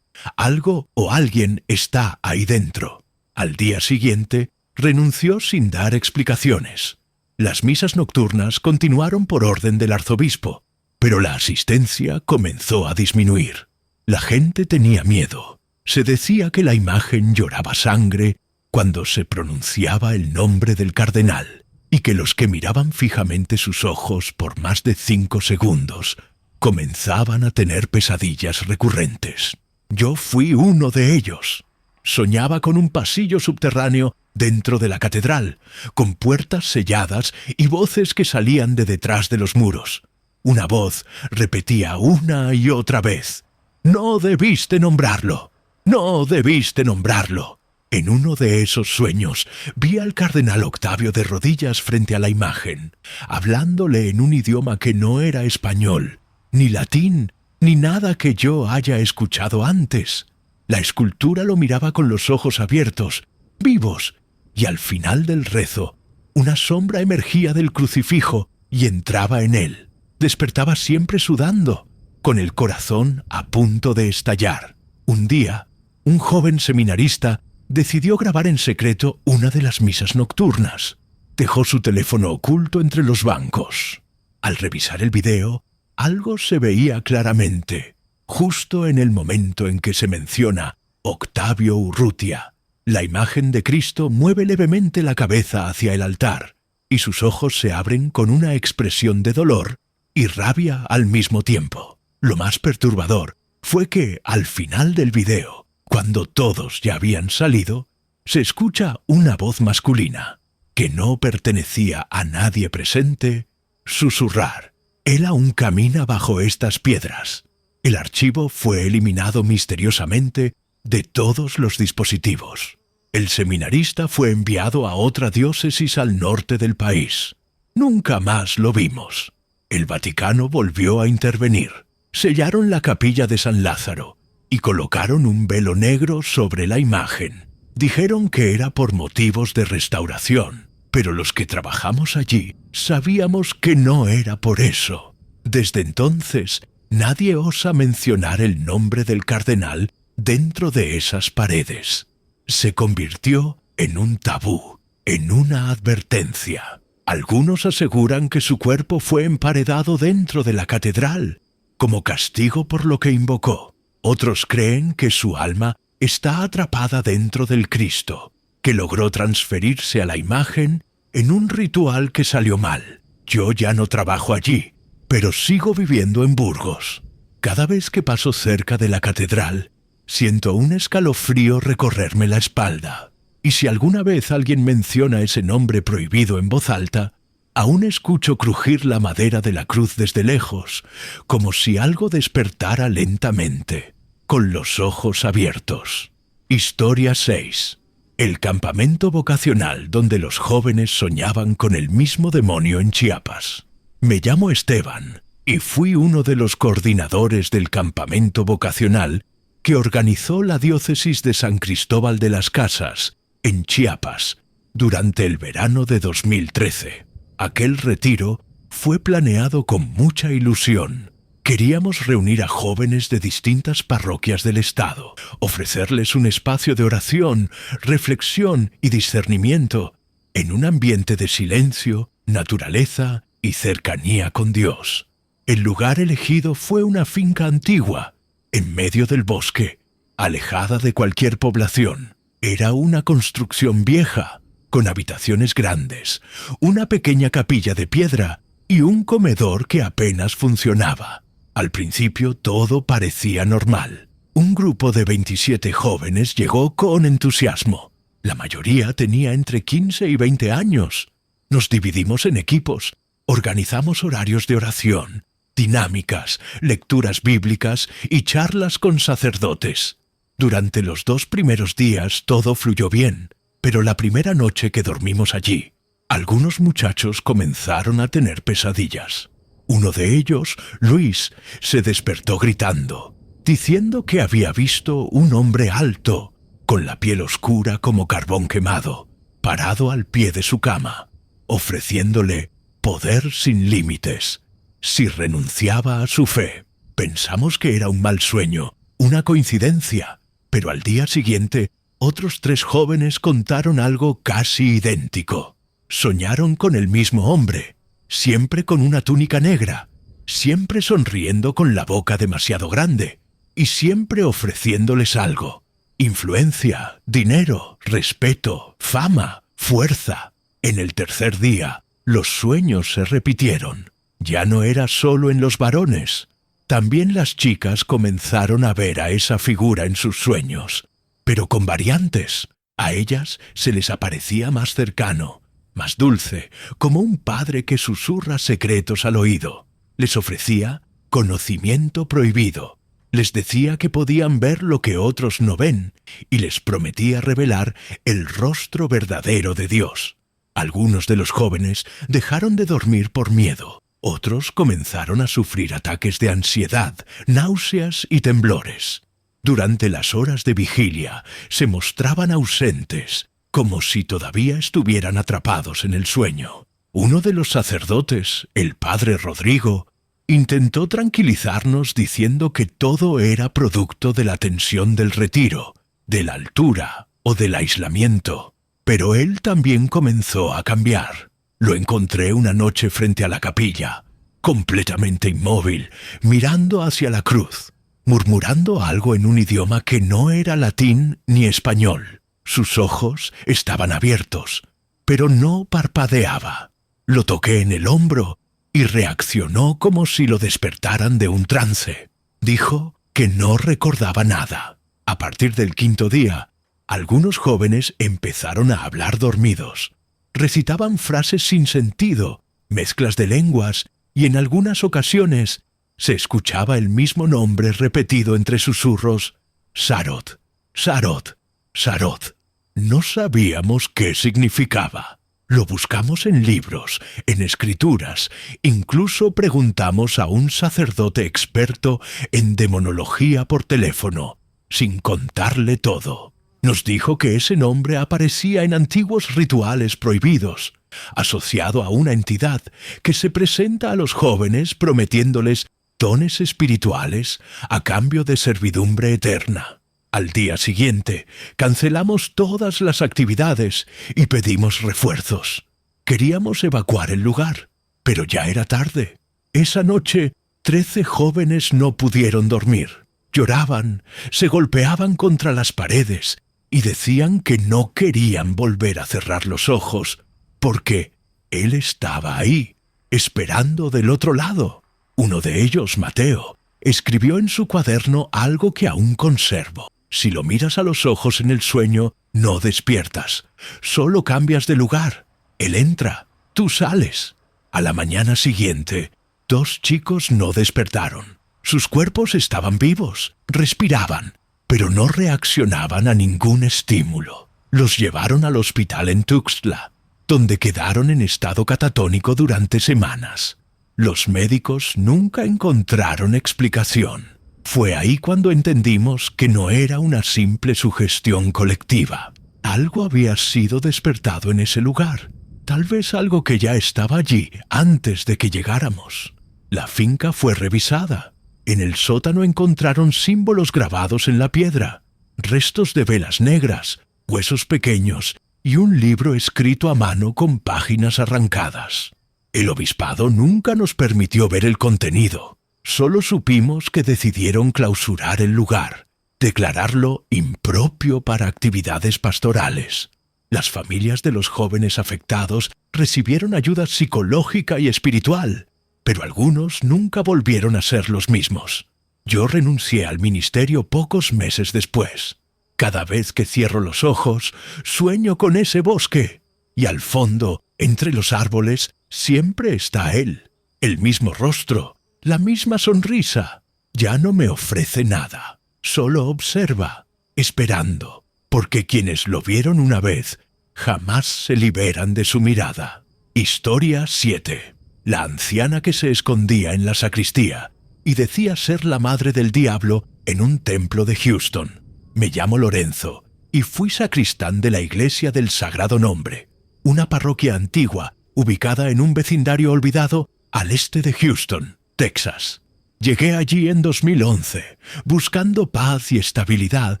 Algo o alguien está ahí dentro». Al día siguiente, renunció sin dar explicaciones. Las misas nocturnas continuaron por orden del arzobispo, pero la asistencia comenzó a disminuir. La gente tenía miedo. Se decía que la imagen lloraba sangre cuando se pronunciaba el nombre del cardenal, y que los que miraban fijamente sus ojos por más de 5 segundos comenzaban a tener pesadillas recurrentes. Yo fui uno de ellos. Soñaba con un pasillo subterráneo dentro de la catedral, con puertas selladas y voces que salían de detrás de los muros. Una voz repetía una y otra vez: «No debiste nombrarlo, no debiste nombrarlo». En uno de esos sueños vi al cardenal Octavio de rodillas frente a la imagen, hablándole en un idioma que no era español, ni latín, ni nada que yo haya escuchado antes. La escultura lo miraba con los ojos abiertos, vivos, y al final del rezo, una sombra emergía del crucifijo y entraba en él. Despertaba siempre sudando, con el corazón a punto de estallar. Un día, un joven seminarista decidió grabar en secreto una de las misas nocturnas. Dejó su teléfono oculto entre los bancos. Al revisar el video, algo se veía claramente. Justo en el momento en que se menciona Octavio Urrutia, la imagen de Cristo mueve levemente la cabeza hacia el altar, y sus ojos se abren con una expresión de dolor y rabia al mismo tiempo. Lo más perturbador fue que, al final del video, cuando todos ya habían salido, se escucha una voz masculina, que no pertenecía a nadie presente, susurrar: «Él aún camina bajo estas piedras». El archivo fue eliminado misteriosamente de todos los dispositivos. El seminarista fue enviado a otra diócesis al norte del país. Nunca más lo vimos. El Vaticano volvió a intervenir. Sellaron la capilla de San Lázaro y colocaron un velo negro sobre la imagen. Dijeron que era por motivos de restauración, pero los que trabajamos allí sabíamos que no era por eso. Desde entonces, nadie osa mencionar el nombre del cardenal dentro de esas paredes. Se convirtió en un tabú, en una advertencia. Algunos aseguran que su cuerpo fue emparedado dentro de la catedral, como castigo por lo que invocó. Otros creen que su alma está atrapada dentro del Cristo, que logró transferirse a la imagen en un ritual que salió mal. Yo ya no trabajo allí, pero sigo viviendo en Burgos. Cada vez que paso cerca de la catedral, siento un escalofrío recorrerme la espalda. Y si alguna vez alguien menciona ese nombre prohibido en voz alta, aún escucho crujir la madera de la cruz desde lejos, como si algo despertara lentamente, con los ojos abiertos. Historia 6. El campamento vocacional donde los jóvenes soñaban con el mismo demonio en Chiapas. Me llamo Esteban y fui uno de los coordinadores del campamento vocacional que organizó la diócesis de San Cristóbal de las Casas, en Chiapas, durante el verano de 2013. Aquel retiro fue planeado con mucha ilusión, Queríamos reunir a jóvenes de distintas parroquias del estado, ofrecerles un espacio de oración, reflexión y discernimiento en un ambiente de silencio, naturaleza y cercanía con Dios. El lugar elegido fue una finca antigua, en medio del bosque, alejada de cualquier población. Era una construcción vieja, con habitaciones grandes, una pequeña capilla de piedra y un comedor que apenas funcionaba. Al principio todo parecía normal. Un grupo de 27 jóvenes llegó con entusiasmo. La mayoría tenía entre 15 y 20 años. Nos dividimos en equipos, organizamos horarios de oración, dinámicas, lecturas bíblicas y charlas con sacerdotes. Durante los 2 primeros días todo fluyó bien, pero la primera noche que dormimos allí, algunos muchachos comenzaron a tener pesadillas. Uno de ellos, Luis, se despertó gritando, diciendo que había visto un hombre alto, con la piel oscura como carbón quemado, parado al pie de su cama, ofreciéndole poder sin límites, si renunciaba a su fe. Pensamos que era un mal sueño, una coincidencia, pero al día siguiente otros 3 jóvenes contaron algo casi idéntico. Soñaron con el mismo hombre, siempre con una túnica negra, siempre sonriendo con la boca demasiado grande y siempre ofreciéndoles algo: influencia, dinero, respeto, fama, fuerza. En el tercer día, los sueños se repitieron. Ya no era solo en los varones. También las chicas comenzaron a ver a esa figura en sus sueños, pero con variantes. A ellas se les aparecía más cercano, más dulce, como un padre que susurra secretos al oído. Les ofrecía conocimiento prohibido. Les decía que podían ver lo que otros no ven y les prometía revelar el rostro verdadero de Dios. Algunos de los jóvenes dejaron de dormir por miedo. Otros comenzaron a sufrir ataques de ansiedad, náuseas y temblores. Durante las horas de vigilia se mostraban ausentes, como si todavía estuvieran atrapados en el sueño. Uno de los sacerdotes, el padre Rodrigo, intentó tranquilizarnos diciendo que todo era producto de la tensión del retiro, de la altura o del aislamiento. Pero él también comenzó a cambiar. Lo encontré una noche frente a la capilla, completamente inmóvil, mirando hacia la cruz, murmurando algo en un idioma que no era latín ni español. Sus ojos estaban abiertos, pero no parpadeaba. Lo toqué en el hombro y reaccionó como si lo despertaran de un trance. Dijo que no recordaba nada. A partir del 5.º día, algunos jóvenes empezaron a hablar dormidos. Recitaban frases sin sentido, mezclas de lenguas, y en algunas ocasiones se escuchaba el mismo nombre repetido entre susurros: Sarot, Sarot, Sarot. No sabíamos qué significaba. Lo buscamos en libros, en escrituras, incluso preguntamos a un sacerdote experto en demonología por teléfono, sin contarle todo. Nos dijo que ese nombre aparecía en antiguos rituales prohibidos, asociado a una entidad que se presenta a los jóvenes prometiéndoles dones espirituales a cambio de servidumbre eterna. Al día siguiente, cancelamos todas las actividades y pedimos refuerzos. Queríamos evacuar el lugar, pero ya era tarde. Esa noche, 13 jóvenes no pudieron dormir. Lloraban, se golpeaban contra las paredes y decían que no querían volver a cerrar los ojos, porque él estaba ahí, esperando del otro lado. Uno de ellos, Mateo, escribió en su cuaderno algo que aún conservo. Si lo miras a los ojos en el sueño, no despiertas, solo cambias de lugar. Él entra, tú sales. A la mañana siguiente, 2 chicos no despertaron. Sus cuerpos estaban vivos, respiraban, pero no reaccionaban a ningún estímulo. Los llevaron al hospital en Tuxtla, donde quedaron en estado catatónico durante semanas. Los médicos nunca encontraron explicación. Fue ahí cuando entendimos que no era una simple sugestión colectiva. Algo había sido despertado en ese lugar. Tal vez algo que ya estaba allí antes de que llegáramos. La finca fue revisada. En el sótano encontraron símbolos grabados en la piedra, restos de velas negras, huesos pequeños y un libro escrito a mano con páginas arrancadas. El obispado nunca nos permitió ver el contenido. Solo supimos que decidieron clausurar el lugar, declararlo impropio para actividades pastorales. Las familias de los jóvenes afectados recibieron ayuda psicológica y espiritual, pero algunos nunca volvieron a ser los mismos. Yo renuncié al ministerio pocos meses después. Cada vez que cierro los ojos, sueño con ese bosque, y al fondo, entre los árboles, siempre está él, el mismo rostro, la misma sonrisa. Ya no me ofrece nada, solo observa, esperando, porque quienes lo vieron una vez jamás se liberan de su mirada. Historia 7. La anciana que se escondía en la sacristía y decía ser la madre del diablo en un templo de Houston. Me llamo Lorenzo y fui sacristán de la Iglesia del Sagrado Nombre, una parroquia antigua ubicada en un vecindario olvidado al este de Houston, Texas. Llegué allí en 2011, buscando paz y estabilidad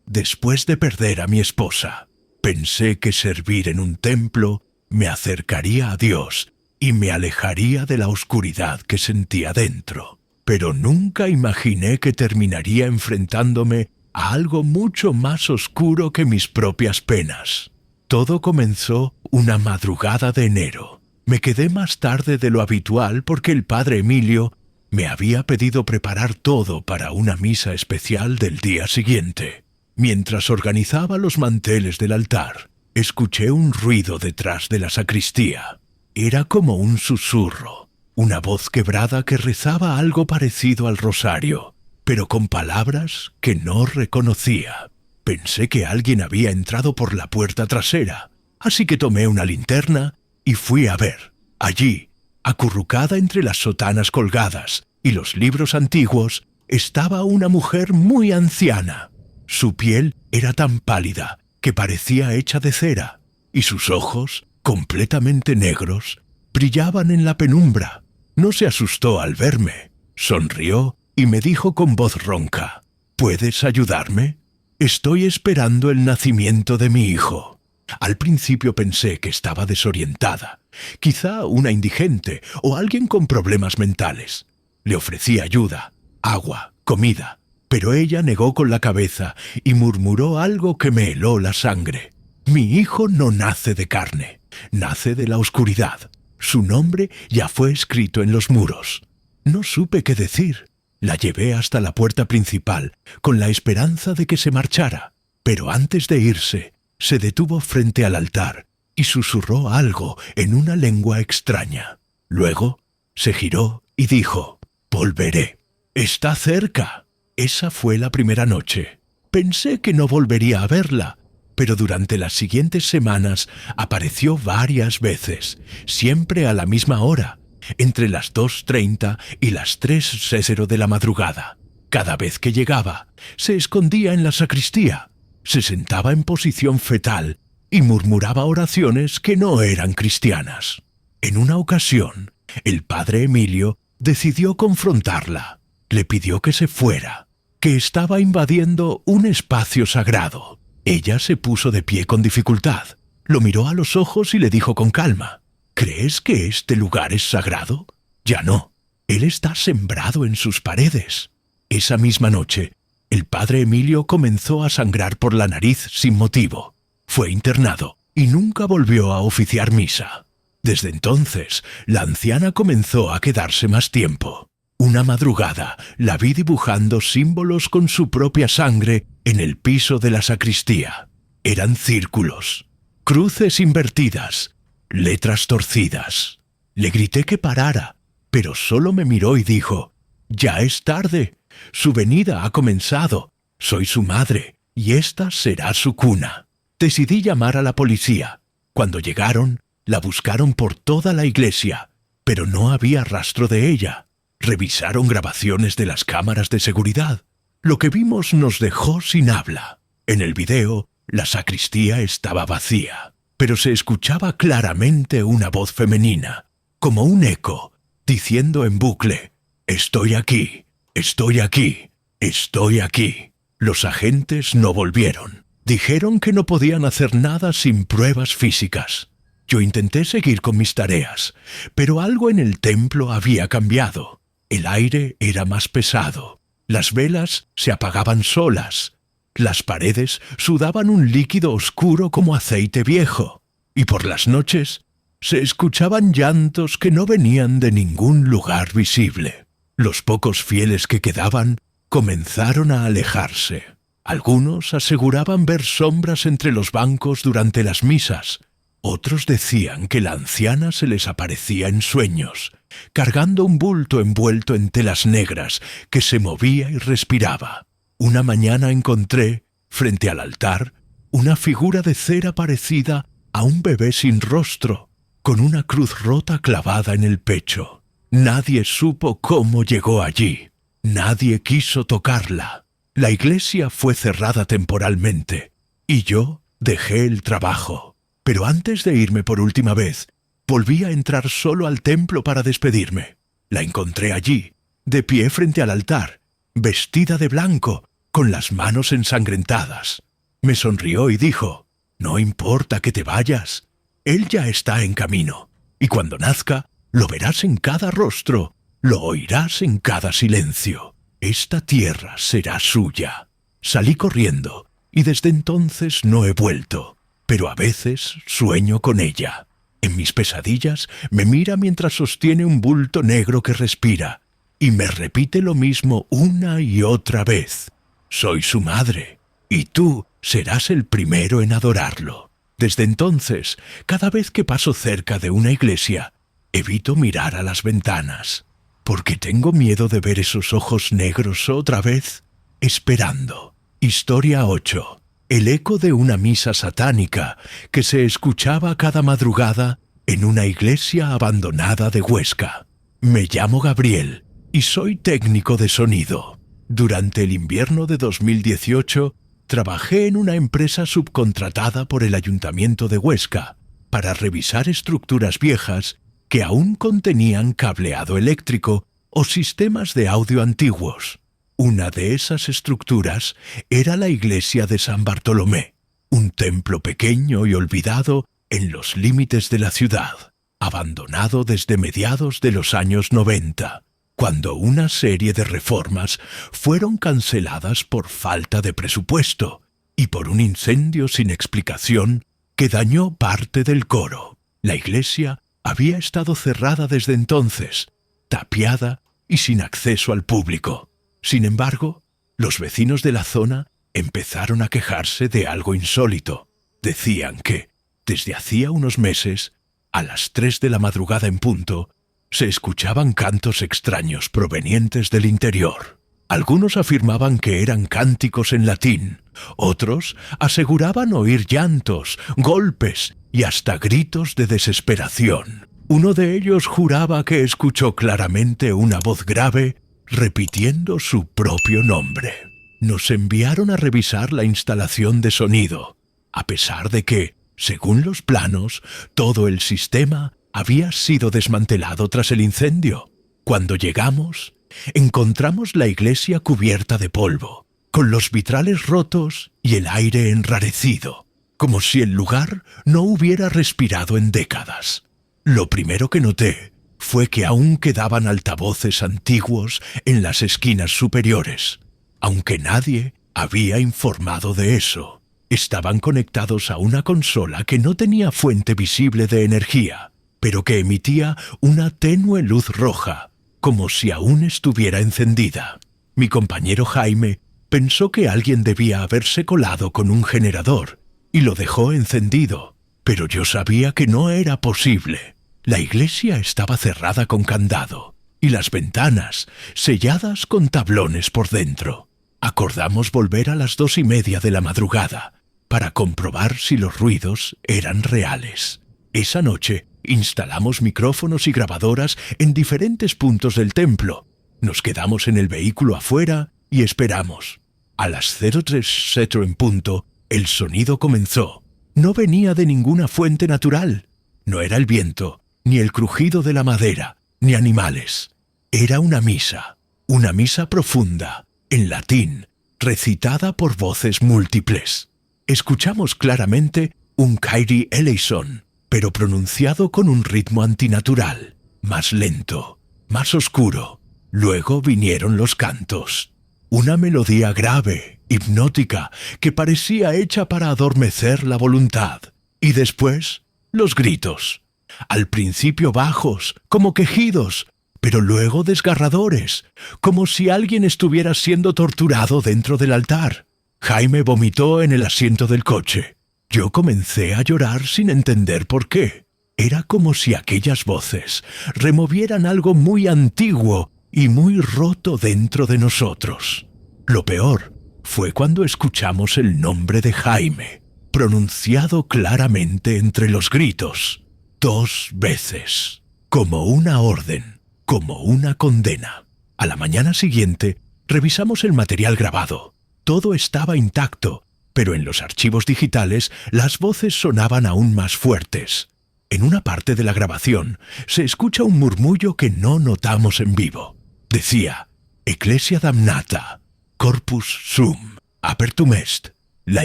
después de perder a mi esposa. Pensé que servir en un templo me acercaría a Dios y me alejaría de la oscuridad que sentía dentro. Pero nunca imaginé que terminaría enfrentándome a algo mucho más oscuro que mis propias penas. Todo comenzó una madrugada de enero. Me quedé más tarde de lo habitual porque el padre Emilio me había pedido preparar todo para una misa especial del día siguiente. Mientras organizaba los manteles del altar, escuché un ruido detrás de la sacristía. Era como un susurro, una voz quebrada que rezaba algo parecido al rosario, pero con palabras que no reconocía. Pensé que alguien había entrado por la puerta trasera, así que tomé una linterna y fui a ver. Allí, acurrucada entre las sotanas colgadas y los libros antiguos, estaba una mujer muy anciana. Su piel era tan pálida que parecía hecha de cera, y sus ojos, completamente negros, brillaban en la penumbra. No se asustó al verme. Sonrió y me dijo con voz ronca: ¿Puedes ayudarme? Estoy esperando el nacimiento de mi hijo. Al principio pensé que estaba desorientada, quizá una indigente o alguien con problemas mentales. Le ofrecí ayuda, agua, comida, pero ella negó con la cabeza y murmuró algo que me heló la sangre. Mi hijo no nace de carne, nace de la oscuridad. Su nombre ya fue escrito en los muros. No supe qué decir. La llevé hasta la puerta principal, con la esperanza de que se marchara, pero antes de irse, se detuvo frente al altar y susurró algo en una lengua extraña. Luego se giró y dijo: «Volveré. Está cerca». Esa fue la primera noche. Pensé que no volvería a verla, pero durante las siguientes semanas apareció varias veces, siempre a la misma hora, entre las 2:30 y las 3:00 de la madrugada. Cada vez que llegaba, se escondía en la sacristía, se sentaba en posición fetal y murmuraba oraciones que no eran cristianas. En una ocasión, el padre Emilio decidió confrontarla. Le pidió que se fuera, que estaba invadiendo un espacio sagrado. Ella se puso de pie con dificultad, lo miró a los ojos y le dijo con calma: «¿Crees que este lugar es sagrado? Ya no. Él está sembrado en sus paredes». Esa misma noche, el padre Emilio comenzó a sangrar por la nariz sin motivo. Fue internado y nunca volvió a oficiar misa. Desde entonces, la anciana comenzó a quedarse más tiempo. Una madrugada la vi dibujando símbolos con su propia sangre en el piso de la sacristía. Eran círculos, cruces invertidas, letras torcidas. Le grité que parara, pero solo me miró y dijo: «Ya es tarde. Su venida ha comenzado. Soy su madre, y esta será su cuna». Decidí llamar a la policía. Cuando llegaron, la buscaron por toda la iglesia, pero no había rastro de ella. Revisaron grabaciones de las cámaras de seguridad. Lo que vimos nos dejó sin habla. En el video, la sacristía estaba vacía, pero se escuchaba claramente una voz femenina, como un eco, diciendo en bucle: Estoy aquí, estoy aquí, estoy aquí. Los agentes no volvieron. Dijeron que no podían hacer nada sin pruebas físicas. Yo intenté seguir con mis tareas, pero algo en el templo había cambiado. El aire era más pesado. Las velas se apagaban solas. Las paredes sudaban un líquido oscuro como aceite viejo. Y por las noches se escuchaban llantos que no venían de ningún lugar visible. Los pocos fieles que quedaban comenzaron a alejarse. Algunos aseguraban ver sombras entre los bancos durante las misas. Otros decían que la anciana se les aparecía en sueños, cargando un bulto envuelto en telas negras que se movía y respiraba. Una mañana encontré, frente al altar, una figura de cera parecida a un bebé sin rostro, con una cruz rota clavada en el pecho. Nadie supo cómo llegó allí. Nadie quiso tocarla. La iglesia fue cerrada temporalmente, y yo dejé el trabajo. Pero antes de irme por última vez, volví a entrar solo al templo para despedirme. La encontré allí, de pie frente al altar, vestida de blanco, con las manos ensangrentadas. Me sonrió y dijo: «No importa que te vayas, él ya está en camino, y cuando nazca, lo verás en cada rostro, lo oirás en cada silencio. Esta tierra será suya». Salí corriendo, y desde entonces no he vuelto. Pero a veces sueño con ella. En mis pesadillas me mira mientras sostiene un bulto negro que respira, y me repite lo mismo una y otra vez. Soy su madre, y tú serás el primero en adorarlo. Desde entonces, cada vez que paso cerca de una iglesia, evito mirar a las ventanas, porque tengo miedo de ver esos ojos negros otra vez, esperando. Historia 8. El eco de una misa satánica que se escuchaba cada madrugada en una iglesia abandonada de Huesca. Me llamo Gabriel y soy técnico de sonido. Durante el invierno de 2018 trabajé en una empresa subcontratada por el Ayuntamiento de Huesca para revisar estructuras viejas que aún contenían cableado eléctrico o sistemas de audio antiguos. Una de esas estructuras era la iglesia de San Bartolomé, un templo pequeño y olvidado en los límites de la ciudad, abandonado desde mediados de los años 90, cuando una serie de reformas fueron canceladas por falta de presupuesto y por un incendio sin explicación que dañó parte del coro. La iglesia había estado cerrada desde entonces, tapiada y sin acceso al público. Sin embargo, los vecinos de la zona empezaron a quejarse de algo insólito. Decían que, desde hacía unos meses, a las 3 de la madrugada en punto, se escuchaban cantos extraños provenientes del interior. Algunos afirmaban que eran cánticos en latín, otros aseguraban oír llantos, golpes y hasta gritos de desesperación. Uno de ellos juraba que escuchó claramente una voz grave repitiendo su propio nombre. Nos enviaron a revisar la instalación de sonido, a pesar de que, según los planos, todo el sistema había sido desmantelado tras el incendio. Cuando llegamos, encontramos la iglesia cubierta de polvo, con los vitrales rotos y el aire enrarecido, como si el lugar no hubiera respirado en décadas. Lo primero que noté fue que aún quedaban altavoces antiguos en las esquinas superiores, aunque nadie había informado de eso. Estaban conectados a una consola que no tenía fuente visible de energía, pero que emitía una tenue luz roja, como si aún estuviera encendida. Mi compañero Jaime pensó que alguien debía haberse colado con un generador y lo dejó encendido, pero yo sabía que no era posible. La iglesia estaba cerrada con candado y las ventanas selladas con tablones por dentro. Acordamos volver a las 2:30 de la madrugada para comprobar si los ruidos eran reales. Esa noche instalamos micrófonos y grabadoras en diferentes puntos del templo. Nos quedamos en el vehículo afuera y esperamos. A las 03:00 en punto, el sonido comenzó. No venía de ninguna fuente natural. No era el viento, ni el crujido de la madera, ni animales. Era una misa profunda, en latín, recitada por voces múltiples. Escuchamos claramente un Kyrie eleison, pero pronunciado con un ritmo antinatural, más lento, más oscuro. Luego vinieron los cantos. Una melodía grave, hipnótica, que parecía hecha para adormecer la voluntad. Y después, los gritos. Al principio bajos, como quejidos, pero luego desgarradores, como si alguien estuviera siendo torturado dentro del altar. Jaime vomitó en el asiento del coche. Yo comencé a llorar sin entender por qué. Era como si aquellas voces removieran algo muy antiguo y muy roto dentro de nosotros. Lo peor fue cuando escuchamos el nombre de Jaime, pronunciado claramente entre los gritos, 2 veces, como una orden, como una condena. A la mañana siguiente, revisamos el material grabado. Todo estaba intacto, pero en los archivos digitales las voces sonaban aún más fuertes. En una parte de la grabación se escucha un murmullo que no notamos en vivo. Decía, Ecclesia damnata, corpus sum, apertum est, la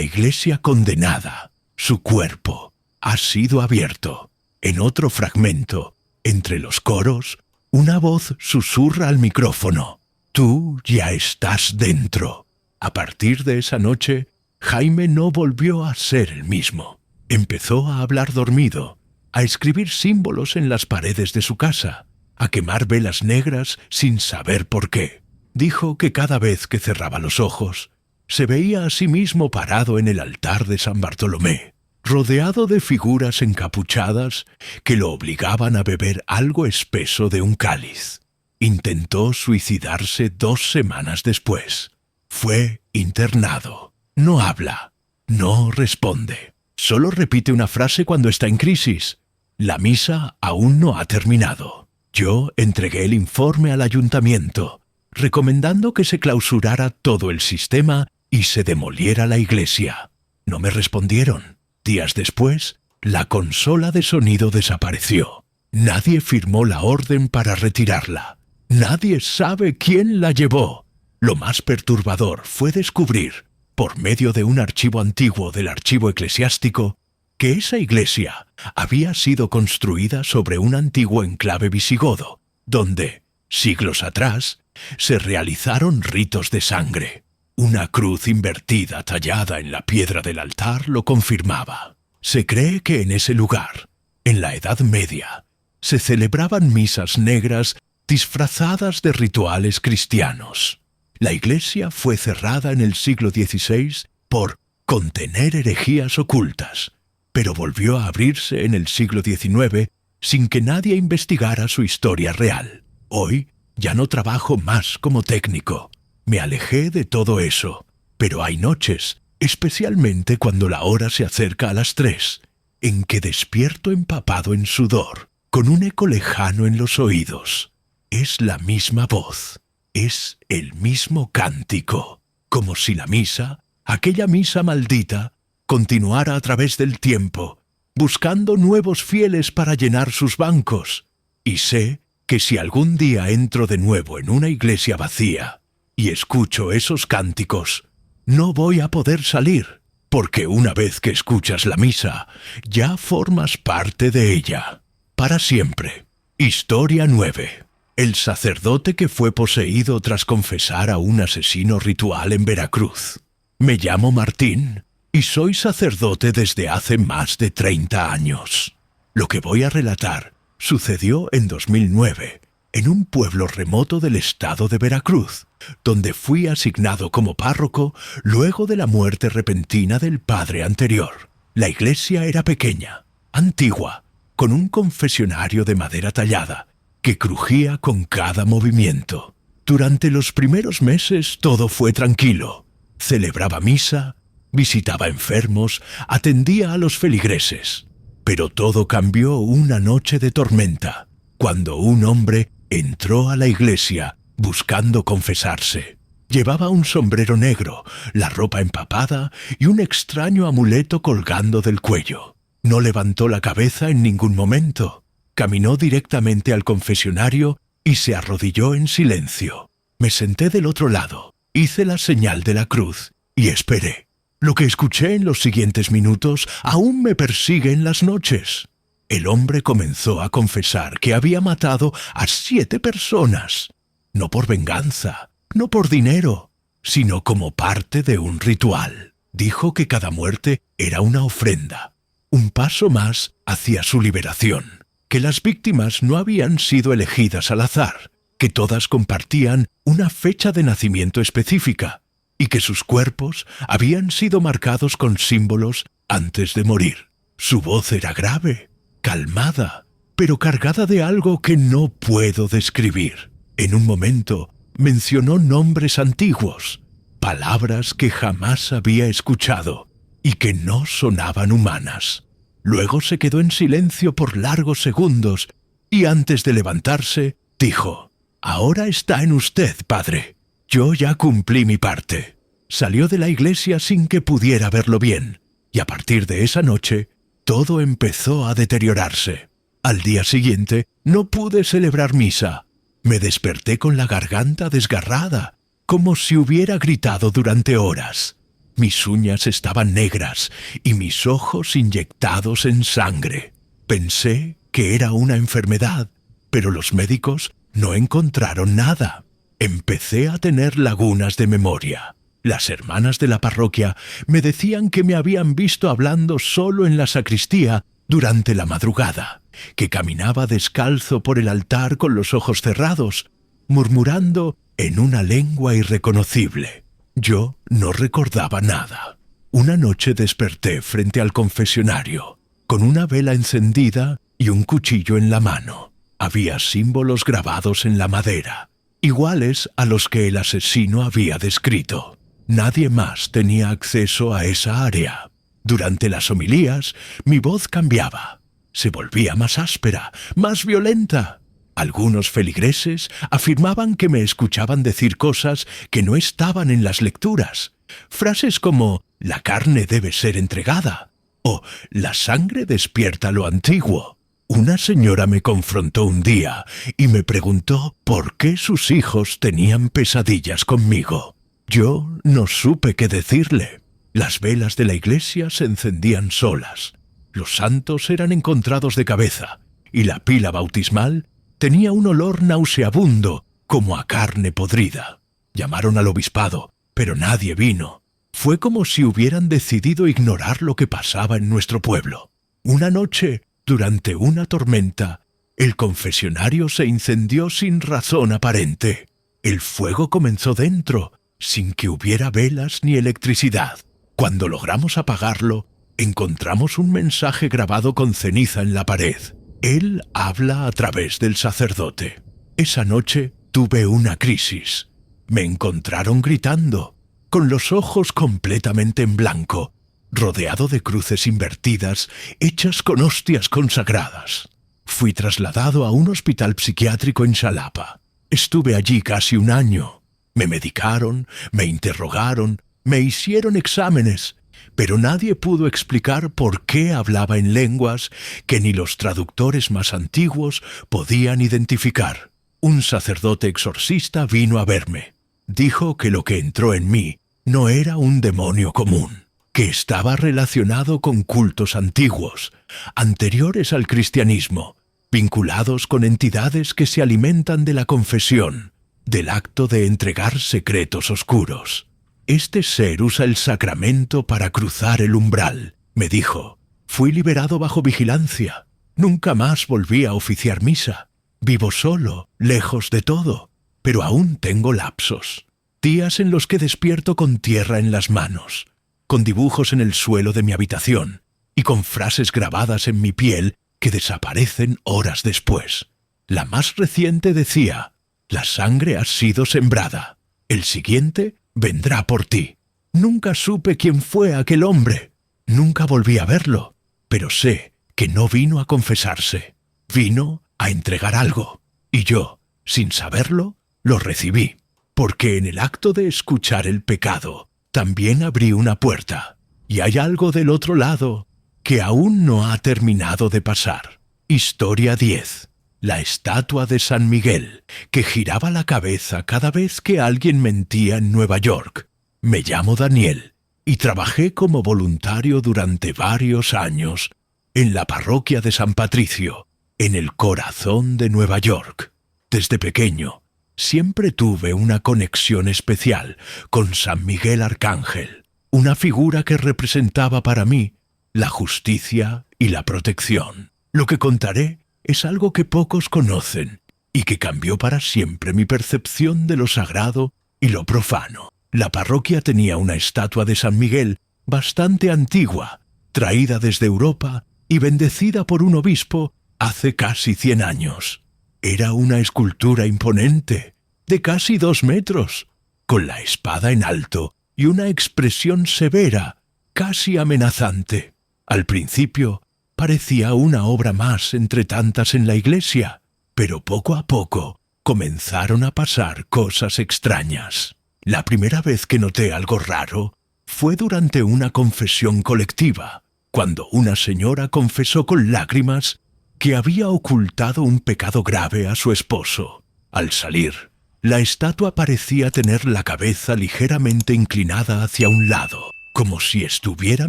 iglesia condenada, su cuerpo ha sido abierto. En otro fragmento, entre los coros, una voz susurra al micrófono, tú ya estás dentro. A partir de esa noche, Jaime no volvió a ser el mismo. Empezó a hablar dormido, a escribir símbolos en las paredes de su casa, a quemar velas negras sin saber por qué. Dijo que cada vez que cerraba los ojos, se veía a sí mismo parado en el altar de San Bartolomé, rodeado de figuras encapuchadas que lo obligaban a beber algo espeso de un cáliz. Intentó suicidarse 2 semanas después. Fue internado. No habla, no responde. Solo repite una frase cuando está en crisis. La misa aún no ha terminado. Yo entregué el informe al ayuntamiento, recomendando que se clausurara todo el sistema y se demoliera la iglesia. No me respondieron. Días después, la consola de sonido desapareció. Nadie firmó la orden para retirarla. Nadie sabe quién la llevó. Lo más perturbador fue descubrir, por medio de un archivo antiguo del archivo eclesiástico, que esa iglesia había sido construida sobre un antiguo enclave visigodo, donde, siglos atrás, se realizaron ritos de sangre. Una cruz invertida tallada en la piedra del altar lo confirmaba. Se cree que en ese lugar, en la Edad Media, se celebraban misas negras disfrazadas de rituales cristianos. La iglesia fue cerrada en el siglo XVI por contener herejías ocultas, pero volvió a abrirse en el siglo XIX sin que nadie investigara su historia real. Hoy ya no trabajo más como técnico. Me alejé de todo eso, pero hay noches, especialmente cuando la hora se acerca a las 3, en que despierto empapado en sudor, con un eco lejano en los oídos. Es la misma voz, es el mismo cántico, como si la misa, aquella misa maldita, continuara a través del tiempo, buscando nuevos fieles para llenar sus bancos. Y sé que si algún día entro de nuevo en una iglesia vacía y escucho esos cánticos, no voy a poder salir, porque una vez que escuchas la misa, ya formas parte de ella, para siempre. Historia 9. El sacerdote que fue poseído tras confesar a un asesino ritual en Veracruz. Me llamo Martín y soy sacerdote desde hace más de 30 años. Lo que voy a relatar sucedió en 2009, en un pueblo remoto del estado de Veracruz, donde fui asignado como párroco luego de la muerte repentina del padre anterior. La iglesia era pequeña, antigua, con un confesionario de madera tallada, que crujía con cada movimiento. Durante los primeros meses todo fue tranquilo. Celebraba misa, visitaba enfermos, atendía a los feligreses. Pero todo cambió una noche de tormenta, cuando un hombre entró a la iglesia buscando confesarse. Llevaba un sombrero negro, la ropa empapada y un extraño amuleto colgando del cuello. No levantó la cabeza en ningún momento. Caminó directamente al confesionario y se arrodilló en silencio. Me senté del otro lado, hice la señal de la cruz y esperé. Lo que escuché en los siguientes minutos aún me persigue en las noches. El hombre comenzó a confesar que había matado a 7 personas, no por venganza, no por dinero, sino como parte de un ritual. Dijo que cada muerte era una ofrenda, un paso más hacia su liberación, que las víctimas no habían sido elegidas al azar, que todas compartían una fecha de nacimiento específica y que sus cuerpos habían sido marcados con símbolos antes de morir. Su voz era grave, calmada, pero cargada de algo que no puedo describir. En un momento mencionó nombres antiguos, palabras que jamás había escuchado y que no sonaban humanas. Luego se quedó en silencio por largos segundos y antes de levantarse dijo: «Ahora está en usted, padre. Yo ya cumplí mi parte». Salió de la iglesia sin que pudiera verlo bien, y a partir de esa noche todo empezó a deteriorarse. Al día siguiente no pude celebrar misa. Me desperté con la garganta desgarrada, como si hubiera gritado durante horas. Mis uñas estaban negras y mis ojos inyectados en sangre. Pensé que era una enfermedad, pero los médicos no encontraron nada. Empecé a tener lagunas de memoria. Las hermanas de la parroquia me decían que me habían visto hablando solo en la sacristía durante la madrugada, que caminaba descalzo por el altar con los ojos cerrados, murmurando en una lengua irreconocible. Yo no recordaba nada. Una noche desperté frente al confesionario, con una vela encendida y un cuchillo en la mano. Había símbolos grabados en la madera, iguales a los que el asesino había descrito. Nadie más tenía acceso a esa área. Durante las homilías, mi voz cambiaba. Se volvía más áspera, más violenta. Algunos feligreses afirmaban que me escuchaban decir cosas que no estaban en las lecturas. Frases como «la carne debe ser entregada» o «la sangre despierta lo antiguo». Una señora me confrontó un día y me preguntó por qué sus hijos tenían pesadillas conmigo. Yo no supe qué decirle. Las velas de la iglesia se encendían solas. Los santos eran encontrados de cabeza y la pila bautismal tenía un olor nauseabundo como a carne podrida. Llamaron al obispado, pero nadie vino. Fue como si hubieran decidido ignorar lo que pasaba en nuestro pueblo. Una noche, durante una tormenta, el confesionario se incendió sin razón aparente. El fuego comenzó dentro, sin que hubiera velas ni electricidad. Cuando logramos apagarlo, encontramos un mensaje grabado con ceniza en la pared. Él habla a través del sacerdote. Esa noche tuve una crisis. Me encontraron gritando, con los ojos completamente en blanco, rodeado de cruces invertidas hechas con hostias consagradas. Fui trasladado a un hospital psiquiátrico en Xalapa. Estuve allí casi un año. Me medicaron, me interrogaron, me hicieron exámenes, pero nadie pudo explicar por qué hablaba en lenguas que ni los traductores más antiguos podían identificar. Un sacerdote exorcista vino a verme. Dijo que lo que entró en mí no era un demonio común, que estaba relacionado con cultos antiguos, anteriores al cristianismo, vinculados con entidades que se alimentan de la confesión, del acto de entregar secretos oscuros. Este ser usa el sacramento para cruzar el umbral, me dijo. Fui liberado bajo vigilancia. Nunca más volví a oficiar misa. Vivo solo, lejos de todo, pero aún tengo lapsos. Días en los que despierto con tierra en las manos, con dibujos en el suelo de mi habitación y con frases grabadas en mi piel que desaparecen horas después. La más reciente decía: «La sangre ha sido sembrada. El siguiente vendrá por ti». Nunca supe quién fue aquel hombre. Nunca volví a verlo, pero sé que no vino a confesarse. Vino a entregar algo, y yo, sin saberlo, lo recibí, porque en el acto de escuchar el pecado, también abrí una puerta, y hay algo del otro lado que aún no ha terminado de pasar. Historia 10. la estatua de San Miguel, que giraba la cabeza cada vez que alguien mentía en Nueva York. Me llamo Daniel y trabajé como voluntario durante varios años en la parroquia de San Patricio, en el corazón de Nueva York. Desde pequeño, siempre tuve una conexión especial con San Miguel Arcángel, una figura que representaba para mí la justicia y la protección. Lo que contaré es algo que pocos conocen y que cambió para siempre mi percepción de lo sagrado y lo profano. La parroquia tenía una estatua de San Miguel bastante antigua, traída desde Europa y bendecida por un obispo hace casi 100 años. Era una escultura imponente, de casi 2 metros, con la espada en alto y una expresión severa, casi amenazante. Al principio parecía una obra más entre tantas en la iglesia, pero poco a poco comenzaron a pasar cosas extrañas. La primera vez que noté algo raro fue durante una confesión colectiva, cuando una señora confesó con lágrimas que había ocultado un pecado grave a su esposo. Al salir, la estatua parecía tener la cabeza ligeramente inclinada hacia un lado, como si estuviera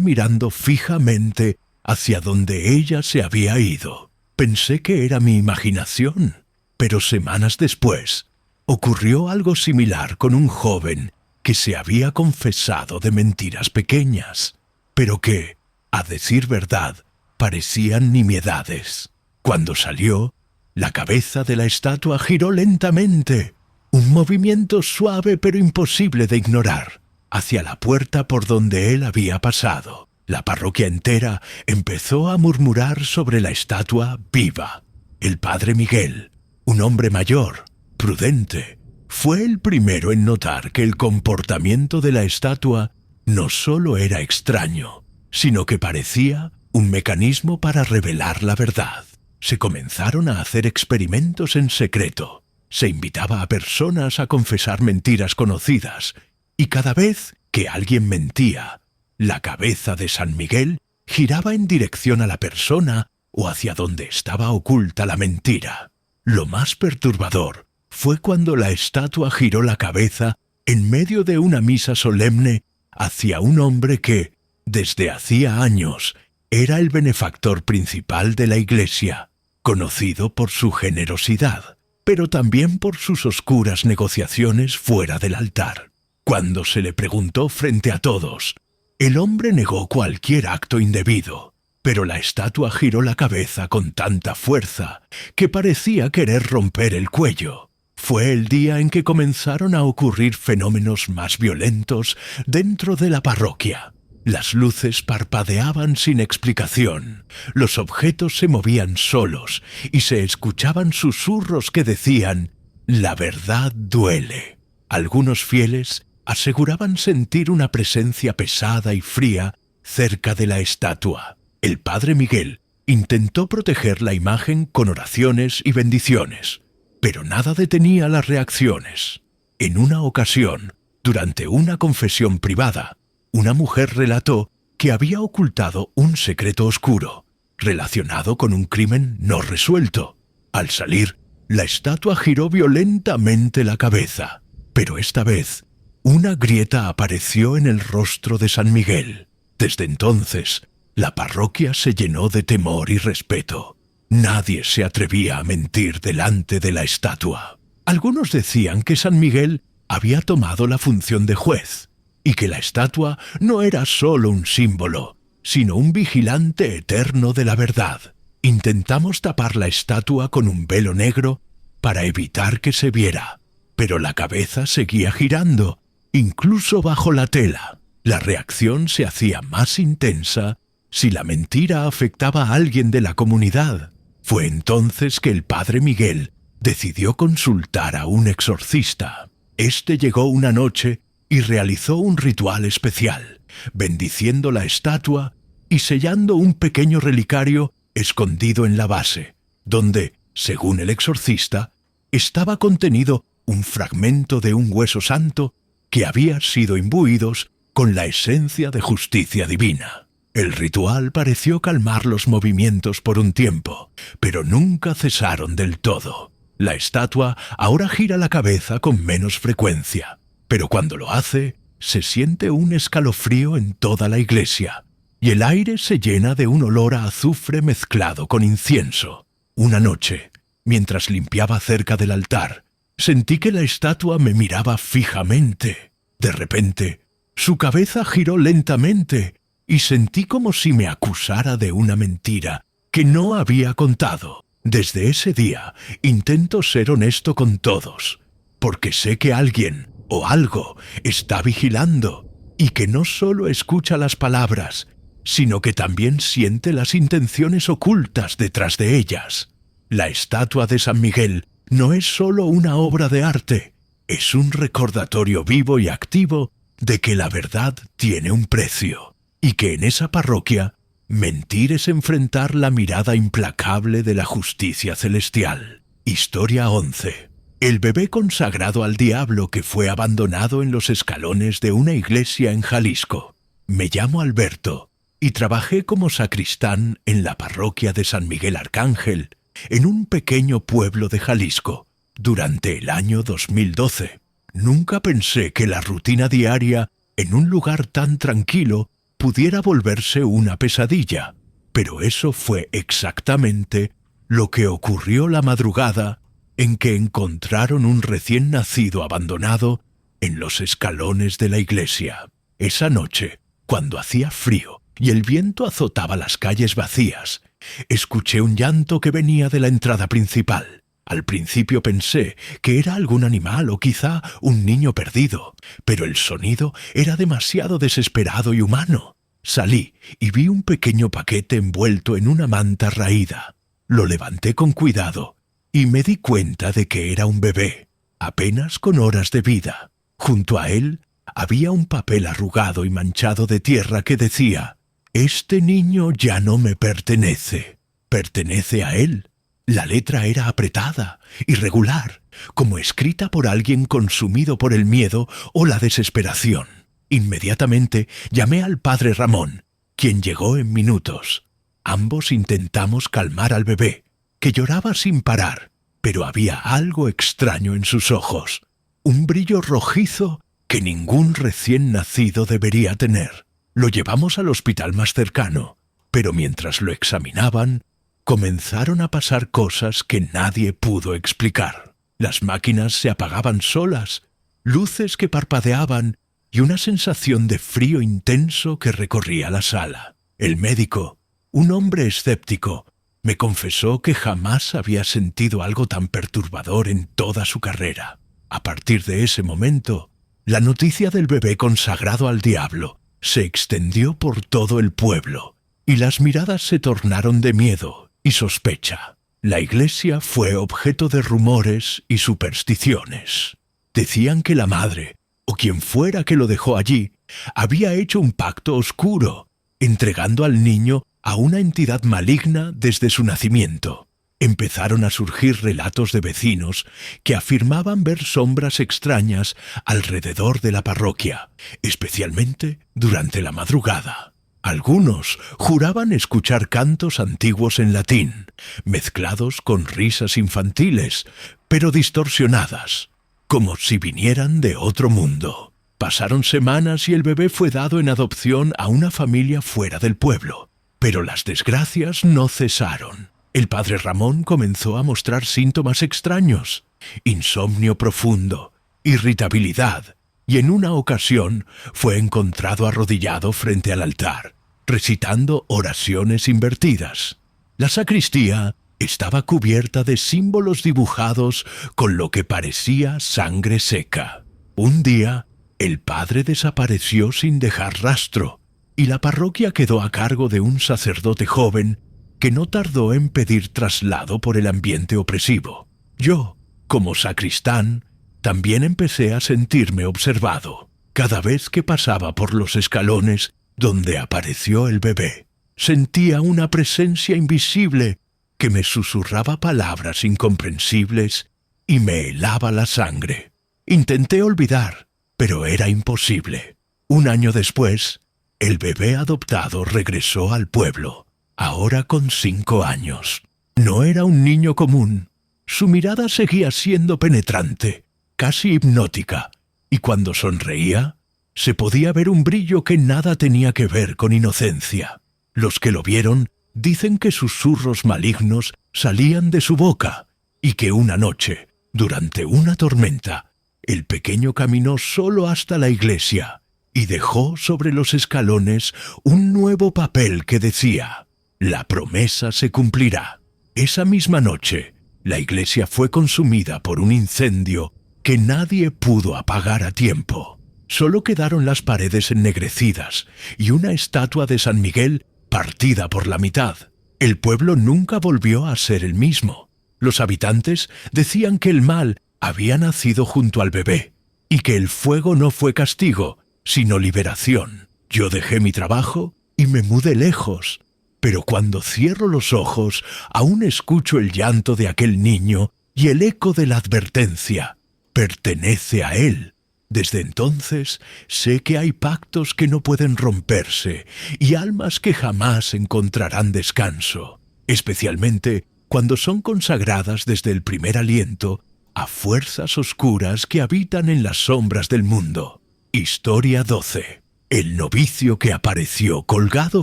mirando fijamente hacia donde ella se había ido. Pensé que era mi imaginación, pero semanas después ocurrió algo similar con un joven que se había confesado de mentiras pequeñas, pero que, a decir verdad, parecían nimiedades. Cuando salió, la cabeza de la estatua giró lentamente, un movimiento suave pero imposible de ignorar, hacia la puerta por donde él había pasado. La parroquia entera empezó a murmurar sobre la estatua viva. El padre Miguel, un hombre mayor, prudente, fue el primero en notar que el comportamiento de la estatua no solo era extraño, sino que parecía un mecanismo para revelar la verdad. Se comenzaron a hacer experimentos en secreto. Se invitaba a personas a confesar mentiras conocidas, y cada vez que alguien mentía, la cabeza de San Miguel giraba en dirección a la persona o hacia donde estaba oculta la mentira. Lo más perturbador fue cuando la estatua giró la cabeza en medio de una misa solemne hacia un hombre que, desde hacía años, era el benefactor principal de la iglesia, conocido por su generosidad, pero también por sus oscuras negociaciones fuera del altar. Cuando se le preguntó frente a todos, el hombre negó cualquier acto indebido, pero la estatua giró la cabeza con tanta fuerza que parecía querer romper el cuello. Fue el día en que comenzaron a ocurrir fenómenos más violentos dentro de la parroquia. Las luces parpadeaban sin explicación, los objetos se movían solos y se escuchaban susurros que decían: «La verdad duele». Algunos fieles aseguraban sentir una presencia pesada y fría cerca de la estatua. El padre Miguel intentó proteger la imagen con oraciones y bendiciones, pero nada detenía las reacciones. En una ocasión, durante una confesión privada, una mujer relató que había ocultado un secreto oscuro, relacionado con un crimen no resuelto. Al salir, la estatua giró violentamente la cabeza, pero esta vez una grieta apareció en el rostro de San Miguel. Desde entonces, la parroquia se llenó de temor y respeto. Nadie se atrevía a mentir delante de la estatua. Algunos decían que San Miguel había tomado la función de juez y que la estatua no era solo un símbolo, sino un vigilante eterno de la verdad. Intentamos tapar la estatua con un velo negro para evitar que se viera, pero la cabeza seguía girando, incluso bajo la tela. La reacción se hacía más intensa si la mentira afectaba a alguien de la comunidad. Fue entonces que el padre Miguel decidió consultar a un exorcista. Este llegó una noche y realizó un ritual especial, bendiciendo la estatua y sellando un pequeño relicario escondido en la base, donde, según el exorcista, estaba contenido un fragmento de un hueso santo que había sido imbuidos con la esencia de justicia divina. El ritual pareció calmar los movimientos por un tiempo, pero nunca cesaron del todo. La estatua ahora gira la cabeza con menos frecuencia, pero cuando lo hace, se siente un escalofrío en toda la iglesia, y el aire se llena de un olor a azufre mezclado con incienso. Una noche, mientras limpiaba cerca del altar, sentí que la estatua me miraba fijamente. De repente, su cabeza giró lentamente y sentí como si me acusara de una mentira que no había contado. Desde ese día intento ser honesto con todos, porque sé que alguien o algo está vigilando y que no solo escucha las palabras, sino que también siente las intenciones ocultas detrás de ellas. La estatua de San Miguel no es solo una obra de arte, es un recordatorio vivo y activo de que la verdad tiene un precio, y que en esa parroquia mentir es enfrentar la mirada implacable de la justicia celestial. Historia 11. El bebé consagrado al diablo que fue abandonado en los escalones de una iglesia en Jalisco. Me llamo Alberto y trabajé como sacristán en la parroquia de San Miguel Arcángel, en un pequeño pueblo de Jalisco, durante el año 2012. Nunca pensé que la rutina diaria en un lugar tan tranquilo pudiera volverse una pesadilla, pero eso fue exactamente lo que ocurrió la madrugada en que encontraron un recién nacido abandonado en los escalones de la iglesia. Esa noche, cuando hacía frío y el viento azotaba las calles vacías, escuché un llanto que venía de la entrada principal. Al principio pensé que era algún animal o quizá un niño perdido, pero el sonido era demasiado desesperado y humano. Salí y vi un pequeño paquete envuelto en una manta raída. Lo levanté con cuidado y me di cuenta de que era un bebé, apenas con horas de vida. Junto a él había un papel arrugado y manchado de tierra que decía: «Este niño ya no me pertenece, pertenece a él». La letra era apretada, irregular, como escrita por alguien consumido por el miedo o la desesperación. Inmediatamente llamé al padre Ramón, quien llegó en minutos. Ambos intentamos calmar al bebé, que lloraba sin parar, pero había algo extraño en sus ojos, un brillo rojizo que ningún recién nacido debería tener. Lo llevamos al hospital más cercano, pero mientras lo examinaban, comenzaron a pasar cosas que nadie pudo explicar. Las máquinas se apagaban solas, luces que parpadeaban y una sensación de frío intenso que recorría la sala. El médico, un hombre escéptico, me confesó que jamás había sentido algo tan perturbador en toda su carrera. A partir de ese momento, la noticia del bebé consagrado al diablo se extendió por todo el pueblo y las miradas se tornaron de miedo y sospecha. La iglesia fue objeto de rumores y supersticiones. Decían que la madre, o quien fuera que lo dejó allí, había hecho un pacto oscuro, entregando al niño a una entidad maligna desde su nacimiento. Empezaron a surgir relatos de vecinos que afirmaban ver sombras extrañas alrededor de la parroquia, especialmente durante la madrugada. Algunos juraban escuchar cantos antiguos en latín, mezclados con risas infantiles, pero distorsionadas, como si vinieran de otro mundo. Pasaron semanas y el bebé fue dado en adopción a una familia fuera del pueblo, pero las desgracias no cesaron. El padre Ramón comenzó a mostrar síntomas extraños: insomnio profundo, irritabilidad, y en una ocasión fue encontrado arrodillado frente al altar, recitando oraciones invertidas. La sacristía estaba cubierta de símbolos dibujados con lo que parecía sangre seca. Un día, el padre desapareció sin dejar rastro, y la parroquia quedó a cargo de un sacerdote joven que no tardó en pedir traslado por el ambiente opresivo. Yo, como sacristán, también empecé a sentirme observado. Cada vez que pasaba por los escalones donde apareció el bebé, sentía una presencia invisible que me susurraba palabras incomprensibles y me helaba la sangre. Intenté olvidar, pero era imposible. Un año después, El bebé adoptado regresó al pueblo, ahora con 5 años. No era un niño común. Su mirada seguía siendo penetrante, casi hipnótica, y cuando sonreía, se podía ver un brillo que nada tenía que ver con inocencia. Los que lo vieron dicen que susurros malignos salían de su boca y que una noche, durante una tormenta, el pequeño caminó solo hasta la iglesia y dejó sobre los escalones un nuevo papel que decía: «La promesa se cumplirá». Esa misma noche, la iglesia fue consumida por un incendio que nadie pudo apagar a tiempo. Solo quedaron las paredes ennegrecidas y una estatua de San Miguel partida por la mitad. El pueblo nunca volvió a ser el mismo. Los habitantes decían que el mal había nacido junto al bebé y que el fuego no fue castigo, sino liberación. Yo dejé mi trabajo y me mudé lejos, pero cuando cierro los ojos aún escucho el llanto de aquel niño y el eco de la advertencia: pertenece a él. Desde entonces sé que hay pactos que no pueden romperse y almas que jamás encontrarán descanso, especialmente cuando son consagradas desde el primer aliento a fuerzas oscuras que habitan en las sombras del mundo. Historia 12. El novicio que apareció colgado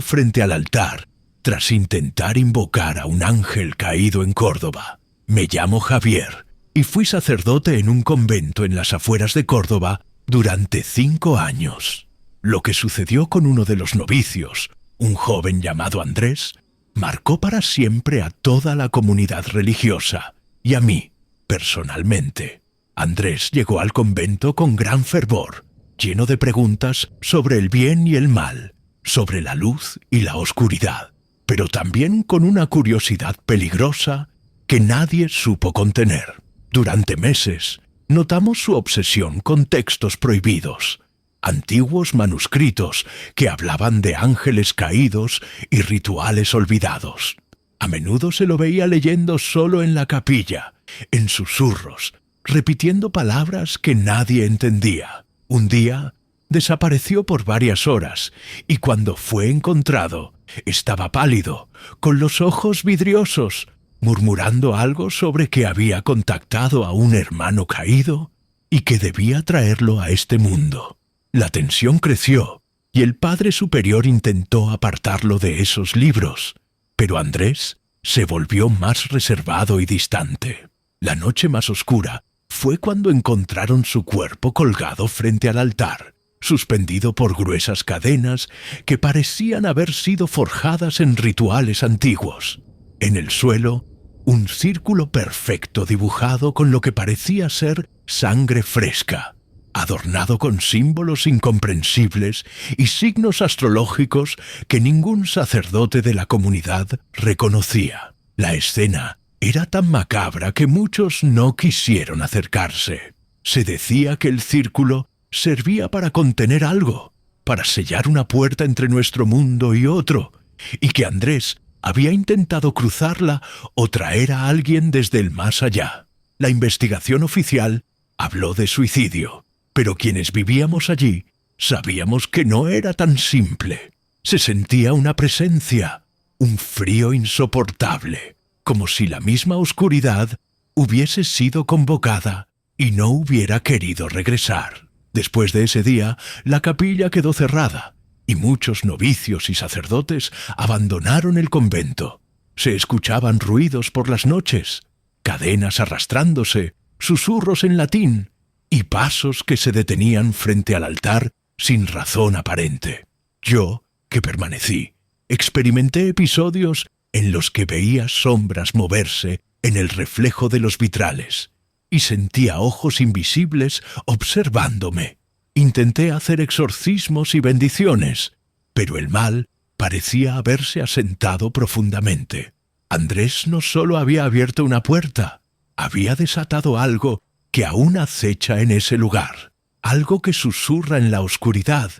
frente al altar tras intentar invocar a un ángel caído en Córdoba. Me llamo Javier y fui sacerdote en un convento en las afueras de Córdoba durante 5 años. Lo que sucedió con uno de los novicios, un joven llamado Andrés, marcó para siempre a toda la comunidad religiosa y a mí, personalmente. Andrés llegó al convento con gran fervor, lleno de preguntas sobre el bien y el mal, sobre la luz y la oscuridad, pero también con una curiosidad peligrosa que nadie supo contener. Durante meses, notamos su obsesión con textos prohibidos, antiguos manuscritos que hablaban de ángeles caídos y rituales olvidados. A menudo se lo veía leyendo solo en la capilla, en susurros, repitiendo palabras que nadie entendía. Un día, desapareció por varias horas y cuando fue encontrado, estaba pálido, con los ojos vidriosos, murmurando algo sobre que había contactado a un hermano caído y que debía traerlo a este mundo. La tensión creció y el Padre Superior intentó apartarlo de esos libros, pero Andrés se volvió más reservado y distante. La noche más oscura fue cuando encontraron su cuerpo colgado frente al altar, suspendido por gruesas cadenas que parecían haber sido forjadas en rituales antiguos. En el suelo, un círculo perfecto dibujado con lo que parecía ser sangre fresca, adornado con símbolos incomprensibles y signos astrológicos que ningún sacerdote de la comunidad reconocía. La escena era tan macabra que muchos no quisieron acercarse. Se decía que el círculo servía para contener algo, para sellar una puerta entre nuestro mundo y otro, y que Andrés había intentado cruzarla o traer a alguien desde el más allá. La investigación oficial habló de suicidio, pero quienes vivíamos allí sabíamos que no era tan simple. Se sentía una presencia, un frío insoportable, como si la misma oscuridad hubiese sido convocada y no hubiera querido regresar. Después de ese día, la capilla quedó cerrada y muchos novicios y sacerdotes abandonaron el convento. Se escuchaban ruidos por las noches, cadenas arrastrándose, susurros en latín y pasos que se detenían frente al altar sin razón aparente. Yo, que permanecí, experimenté episodios en los que veía sombras moverse en el reflejo de los vitrales y sentía ojos invisibles observándome. Intenté hacer exorcismos y bendiciones, pero el mal parecía haberse asentado profundamente. Andrés no solo había abierto una puerta, había desatado algo que aún acecha en ese lugar, algo que susurra en la oscuridad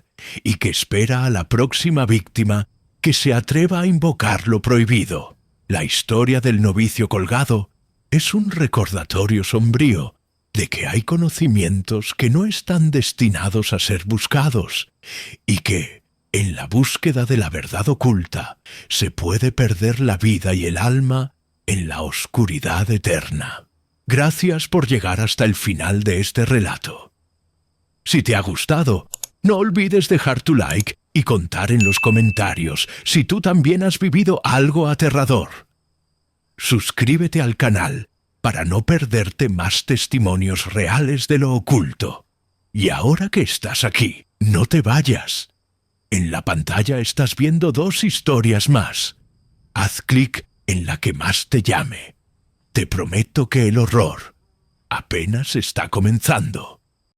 y que espera a la próxima víctima que se atreva a invocar lo prohibido. La historia del novicio colgado es un recordatorio sombrío de que hay conocimientos que no están destinados a ser buscados y que, en la búsqueda de la verdad oculta se puede perder la vida y el alma en la oscuridad eterna. Gracias por llegar hasta el final de este relato. Si te ha gustado, no olvides dejar tu like y contar en los comentarios si tú también has vivido algo aterrador. Suscríbete al canal para no perderte más testimonios reales de lo oculto. Y ahora que estás aquí, no te vayas. En la pantalla estás viendo 2 historias más. Haz clic en la que más te llame. Te prometo que el horror apenas está comenzando.